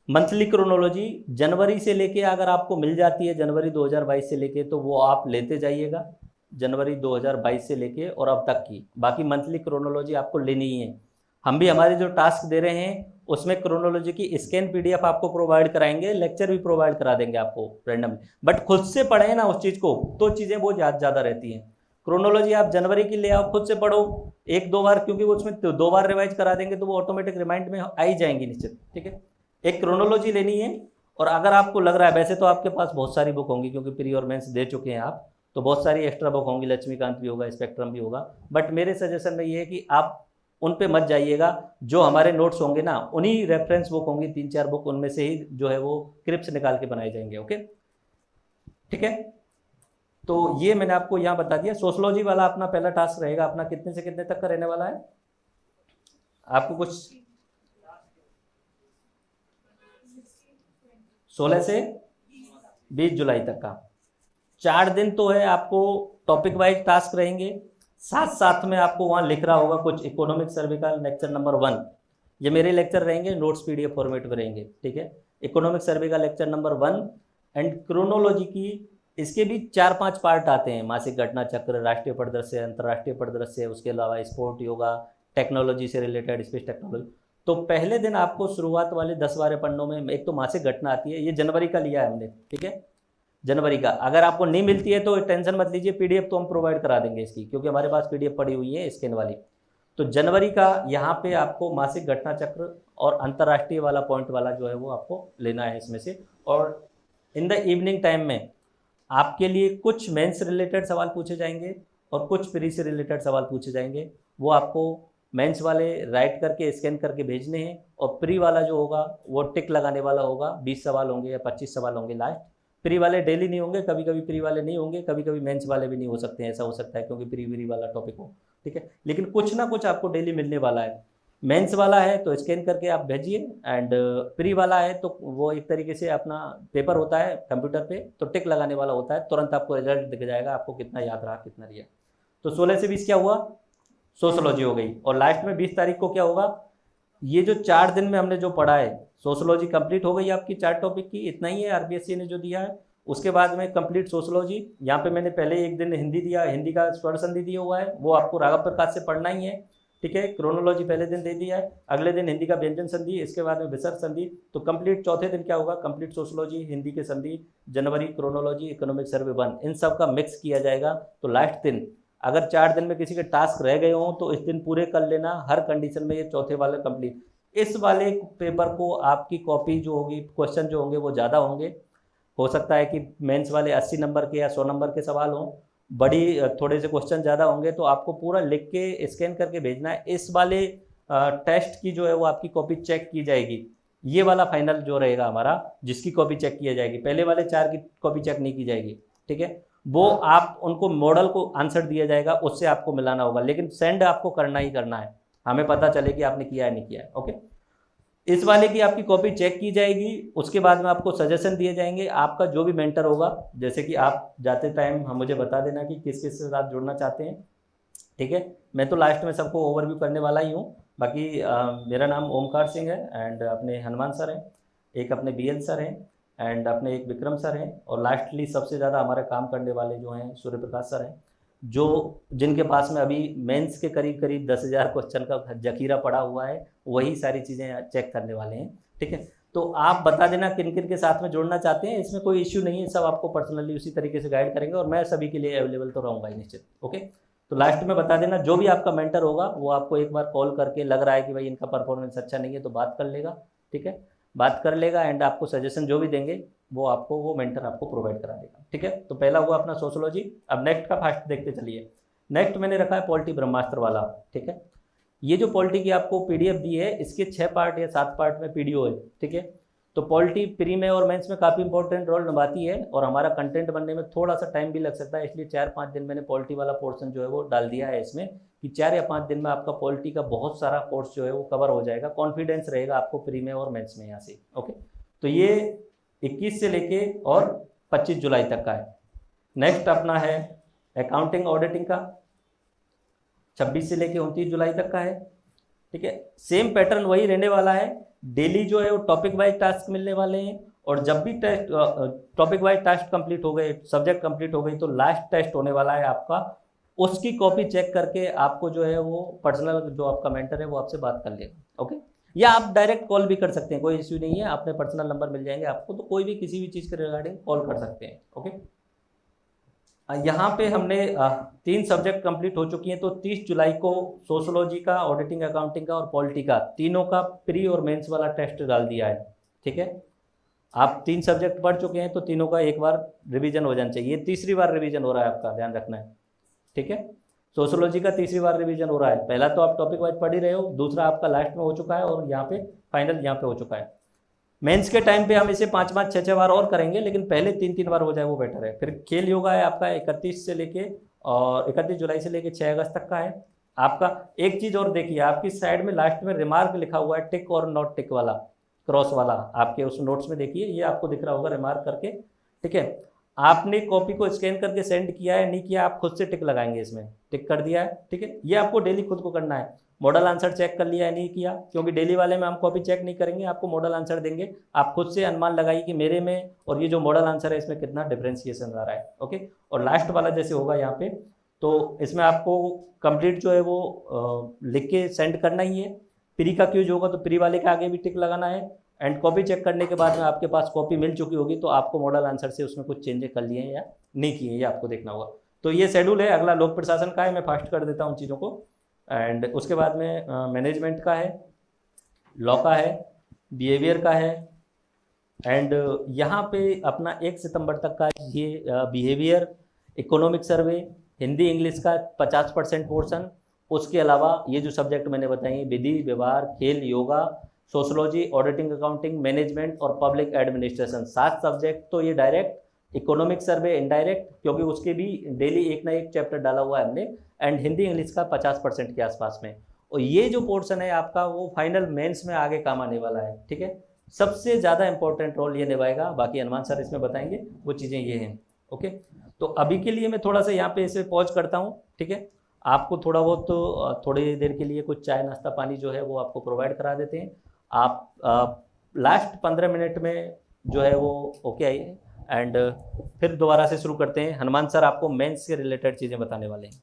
मंथली क्रोनोलॉजी जनवरी से लेके अगर आपको मिल जाती है जनवरी 2022 से लेके, तो वो आप लेते जाइएगा जनवरी 2022 से लेके और अब तक की। बाकी मंथली क्रोनोलॉजी आपको लेनी ही है। हम भी हमारे जो टास्क दे रहे हैं उसमें क्रोनोलॉजी की स्कैन पीडीएफ आपको प्रोवाइड कराएंगे, लेक्चर भी प्रोवाइड करा देंगे आपको रैंडम। बट खुद से पढ़े ना उस चीज़ को तो चीज़ें बहुत ज़्यादा रहती हैं। क्रोनोलॉजी आप जनवरी की ले आओ, खुद से पढ़ो 1-2 बार, क्योंकि वो उसमें 2 बार रिवाइज करा देंगे तो वो ऑटोमेटिक रिमाइंड में आ ही जाएंगी निश्चित। ठीक है, एक क्रोनोलॉजी लेनी है। और अगर आपको लग रहा है, वैसे तो आपके पास बहुत सारी बुक होंगी क्योंकि प्री और मेंस दे चुके हैं आप, तो बहुत सारी एक्स्ट्रा बुक होंगी, लक्ष्मीकांत भी होगा, स्पेक्ट्रम भी होगा। बट मेरे सजेशन में ये है कि आप उन पे मत जाइएगा, जो हमारे नोट्स होंगे ना उन्हीं रेफरेंस बुक होंगी 3-4 बुक, उनमें से ही जो है वो क्रिप्स निकाल के बनाए जाएंगे। ओके, ठीक है, तो ये मैंने आपको यहाँ बता दिया। सोशलॉजी वाला अपना पहला टास्क रहेगा अपना, कितने से कितने तक का रहने वाला है आपको? कुछ 16 से 20 जुलाई तक का 4 दिन तो है आपको। टॉपिक वाइज टास्क रहेंगे, साथ साथ में आपको वहाँ लिख रहा होगा कुछ इकोनॉमिक सर्वे का लेक्चर नंबर 1, ये मेरे लेक्चर रहेंगे, नोट्स पीडीएफ फॉर्मेट में रहेंगे। ठीक है, इकोनॉमिक सर्वे का लेक्चर नंबर 1 एंड क्रोनोलॉजी की, इसके भी 4-5 पार्ट आते हैं, मासिक घटना चक्र, राष्ट्रीय परिदृश्य, अंतर्राष्ट्रीय परिदृश्य, उसके अलावा स्पोर्ट, योगा, टेक्नोलॉजी से रिलेटेड, स्पेस टेक्नोलॉजी। तो पहले दिन आपको शुरुआत वाले 10-12 पन्नों में एक तो मासिक घटना आती है, ये जनवरी का लिया है हमने। ठीक है, जनवरी का अगर आपको नहीं मिलती है तो टेंशन मत लीजिए, पीडीएफ तो हम प्रोवाइड करा देंगे इसकी, क्योंकि हमारे पास पीडीएफ पड़ी हुई है स्कैन वाली। तो जनवरी का यहाँ पे आपको मासिक घटना चक्र और अंतर्राष्ट्रीय वाला पॉइंट वाला जो है वो आपको लेना है इसमें से। और इन द इवनिंग टाइम में आपके लिए कुछ मेंस रिलेटेड सवाल पूछे जाएंगे और कुछ प्री से रिलेटेड सवाल पूछे जाएंगे। वो आपको मेंस वाले राइट करके स्कैन करके भेजने हैं, और प्री वाला जो होगा वो टिक लगाने वाला होगा। 20 सवाल होंगे या 25 सवाल होंगे लास्ट। प्री वाले डेली नहीं होंगे, कभी कभी प्री वाले नहीं होंगे, कभी कभी मेंस वाले भी नहीं हो सकते हैं, ऐसा हो सकता है क्योंकि प्री वाला टॉपिक हो। ठीक है, लेकिन कुछ ना कुछ आपको डेली मिलने वाला है। मेंस वाला है तो स्कैन करके आप भेजिए, एंड प्री वाला है तो वो एक तरीके से अपना पेपर होता है कंप्यूटर पे, तो टिक लगाने वाला होता है, तुरंत आपको रिजल्ट दिख जाएगा, आपको कितना याद रहा कितना रिया। तो 16 से 20 क्या हुआ? सोशोलॉजी हो गई। और लास्ट में 20 तारीख को क्या होगा? ये जो 4 दिन में हमने जो पढ़ा है, सोशोलॉजी कंप्लीट हो गई आपकी 4 टॉपिक की, इतना ही है आरबीएससी ने जो दिया है। उसके बाद में कंप्लीट सोशोलॉजी, यहाँ पे मैंने पहले एक दिन हिंदी दिया, हिंदी का स्वर संधि दिया हुआ है, वो आपको राघव प्रकाश से पढ़ना ही है। ठीक है, क्रोनोलॉजी पहले दिन दे दिया है, अगले दिन हिंदी का व्यंजन संधि, इसके बाद में विसर्ग संधि। तो कंप्लीट चौथे दिन क्या होगा? कंप्लीट सोशोलॉजी, हिंदी के संधि, जनवरी क्रोनोलॉजी, इकोनॉमिक सर्वे 1, इन सब का मिक्स किया जाएगा। तो लास्ट दिन अगर 4 दिन में किसी के टास्क रह गए हों तो इस दिन पूरे कर लेना, हर कंडीशन में ये चौथे वाले कंप्लीट। इस वाले पेपर को आपकी कॉपी जो होगी, क्वेश्चन जो होंगे वो ज़्यादा होंगे। हो सकता है कि मेंस वाले 80 नंबर के या 100 नंबर के सवाल हों, बड़ी थोड़े से क्वेश्चन ज़्यादा होंगे, तो आपको पूरा लिख के स्कैन करके भेजना है। इस वाले टेस्ट की जो है वो आपकी कॉपी चेक की जाएगी। ये वाला फाइनल जो रहेगा हमारा, जिसकी कॉपी चेक की जाएगी, पहले वाले 4 की कॉपी चेक नहीं की जाएगी। ठीक है, वो आप उनको मॉडल को आंसर दिया जाएगा, उससे आपको मिलाना होगा, लेकिन सेंड आपको करना ही करना है, हमें पता चले कि आपने किया है नहीं किया है। ओके, इस वाले की आपकी कॉपी चेक की जाएगी, उसके बाद में आपको सजेशन दिए जाएंगे। आपका जो भी मेंटर होगा, जैसे कि आप जाते टाइम हम मुझे बता देना कि किस किस के साथ जुड़ना चाहते हैं। ठीक है, मैं तो लास्ट में सबको ओवरव्यू करने वाला ही हूँ। बाकी मेरा नाम ओमकार सिंह है, एंड अपने हनुमान सर हैं, एक अपने BL सर हैं, एंड अपने एक विक्रम सर हैं, और लास्टली सबसे ज़्यादा हमारे काम करने वाले जो हैं सूर्य प्रकाश सर हैं, जो जिनके पास में अभी मेंस के करीब करीब 10,000 क्वेश्चन का जखीरा पड़ा हुआ है, वही सारी चीज़ें चेक करने वाले हैं। ठीक है, तो आप बता देना किन किन के साथ में जुड़ना चाहते हैं, इसमें कोई इश्यू नहीं है, सब आपको पर्सनली उसी तरीके से गाइड करेंगे, और मैं सभी के लिए अवेलेबल तो रहूँगा ही निश्चित। ओके, तो लास्ट में बता देना, जो भी आपका मेंटर होगा वो आपको एक बार कॉल करके, लग रहा है कि भाई इनका परफॉर्मेंस अच्छा नहीं है तो बात कर लेगा। ठीक है, बात कर लेगा, एंड आपको सजेशन जो भी देंगे वो आपको, वो मेंटर आपको प्रोवाइड करा देगा। ठीक है, तो पहला हुआ अपना सोशोलॉजी। अब नेक्स्ट का फास्ट देखते चलिए। नेक्स्ट मैंने रखा है पॉलिटी ब्रह्मास्त्र वाला। ठीक है, ये जो पॉलिटी की आपको पीडीएफ दी है, इसके 6 पार्ट या 7 पार्ट में पीडीओ है। ठीक है, तो पॉलिटी प्री में और मेंस में काफ़ी इंपॉर्टेंट रोल निभाती है, और हमारा कंटेंट बनने में थोड़ा सा टाइम भी लग सकता है, इसलिए 4-5 दिन मैंने पॉलिटी वाला पोर्शन जो है वो डाल दिया है इसमें, कि 4 या 5 दिन में आपका पॉलिटी का बहुत सारा कोर्स जो है वो कवर हो जाएगा। कॉन्फिडेंस रहेगा आपको प्री में और मेंस में यहाँ से। ओके, तो ये 21 से लेके और 25 जुलाई तक का है। नेक्स्ट अपना है अकाउंटिंग ऑडिटिंग का, 26 से लेके 29 जुलाई तक का है। ठीक है, सेम पैटर्न वही रहने वाला है। डेली जो है वो टॉपिक वाइज टास्क मिलने वाले हैं, और जब भी test topic wise task complete हो गए, सब्जेक्ट कंप्लीट हो गई, तो लास्ट टेस्ट होने वाला है आपका, उसकी कॉपी चेक करके आपको जो है वो पर्सनल जो आपका मेंटर है वो आपसे बात कर लेगा। ओके, या आप डायरेक्ट कॉल भी कर सकते हैं, कोई इश्यू नहीं है, अपने पर्सनल नंबर मिल जाएंगे आपको, तो कोई भी किसी भी चीज़ के रिगार्डिंग कॉल कर सकते हैं। ओके, यहाँ पे हमने 3 सब्जेक्ट कंप्लीट हो चुकी हैं। तो 30 जुलाई को सोशोलॉजी का, ऑडिटिंग अकाउंटिंग का और पॉलिटी का, तीनों का प्री और मेंस वाला टेस्ट डाल दिया है। ठीक है, आप 3 सब्जेक्ट पढ़ चुके हैं तो तीनों का एक बार रिवीजन हो जाना चाहिए। तीसरी बार रिवीजन हो रहा है आपका, ध्यान रखना है। ठीक है, सोशोलॉजी का तीसरी बार रिवीजन हो रहा है। पहला तो आप टॉपिक वाइज पढ़ ही रहे हो, दूसरा आपका लास्ट में हो चुका है और यहाँ पे फाइनल यहाँ पे हो चुका है। मेंस के टाइम पे हम इसे 5-5, 6-6 बार और करेंगे, लेकिन पहले 3-3 बार हो जाए वो बेटर है। फिर खेल योगा है आपका 31 से लेके और 31 जुलाई से लेके 6 अगस्त तक का है आपका। एक चीज़ और देखिए, आपकी साइड में लास्ट में रिमार्क लिखा हुआ है, टिक और नॉट टिक वाला, क्रॉस वाला, आपके उस नोट्स में देखिए, ये आपको दिख रहा होगा रिमार्क करके। ठीक है, आपने कॉपी को स्कैन करके सेंड किया है नहीं किया, आप खुद से टिक लगाएंगे, इसमें टिक कर दिया है। ठीक है, ये आपको डेली खुद को करना है। मॉडल आंसर चेक कर लिया है नहीं किया, क्योंकि डेली वाले में हम कॉपी चेक नहीं करेंगे, आपको मॉडल आंसर देंगे, आप खुद से अनुमान लगाइए कि मेरे में और ये जो मॉडल आंसर है इसमें कितना डिफरेंशिएशन आ रहा है। ओके, और लास्ट वाला जैसे होगा यहाँ पे, तो इसमें आपको कंप्लीट जो है वो लिख के सेंड करना ही है। प्री का क्यूज होगा तो प्री वाले के आगे भी टिक लगाना है। एंड कॉपी चेक करने के बाद में आपके पास कॉपी मिल चुकी होगी तो आपको मॉडल आंसर से उसमें कुछ चेंजेस कर लिए हैं या नहीं किए, ये आपको देखना होगा। तो ये शेड्यूल है। अगला लोक प्रशासन का है, मैं फास्ट कर देता हूँ चीज़ों को। एंड उसके बाद में मैनेजमेंट का है, लॉ का है, बिहेवियर का है। एंड यहाँ पे अपना 1 सितंबर तक का ये behaviour, economic survey, Hindi English का 50% पोर्शन। उसके अलावा ये जो सब्जेक्ट मैंने बताई, विधि व्यवहार, खेल yoga, sociology, auditing accounting, management और पब्लिक एडमिनिस्ट्रेशन, 7 सब्जेक्ट। तो ये डायरेक्ट, इकोनॉमिक सर्वे इनडायरेक्ट, क्योंकि उसके भी डेली एक ना एक चैप्टर डाला हुआ है हमने। एंड हिंदी इंग्लिश का 50% के आसपास में। और ये जो पोर्शन है आपका वो फाइनल मेंस में आगे काम आने वाला है। ठीक है, सबसे ज़्यादा इंपॉर्टेंट रोल ये निभाएगा, बाकी हनुमान सर इसमें बताएंगे वो चीज़ें ये हैं। ओके, तो अभी के लिए मैं थोड़ा सा यहाँ पे इसे पॉज करता हूँ। ठीक है, आपको थोड़ा बहुत तो थोड़ी देर के लिए कुछ चाय नाश्ता पानी जो है वो आपको प्रोवाइड करा देते हैं। आप लास्ट 15 मिनट में जो है वो ओके आइए, एंड फिर दोबारा से शुरू करते हैं। हनुमान सर आपको मेंस से रिलेटेड चीज़ें बताने वाले हैं।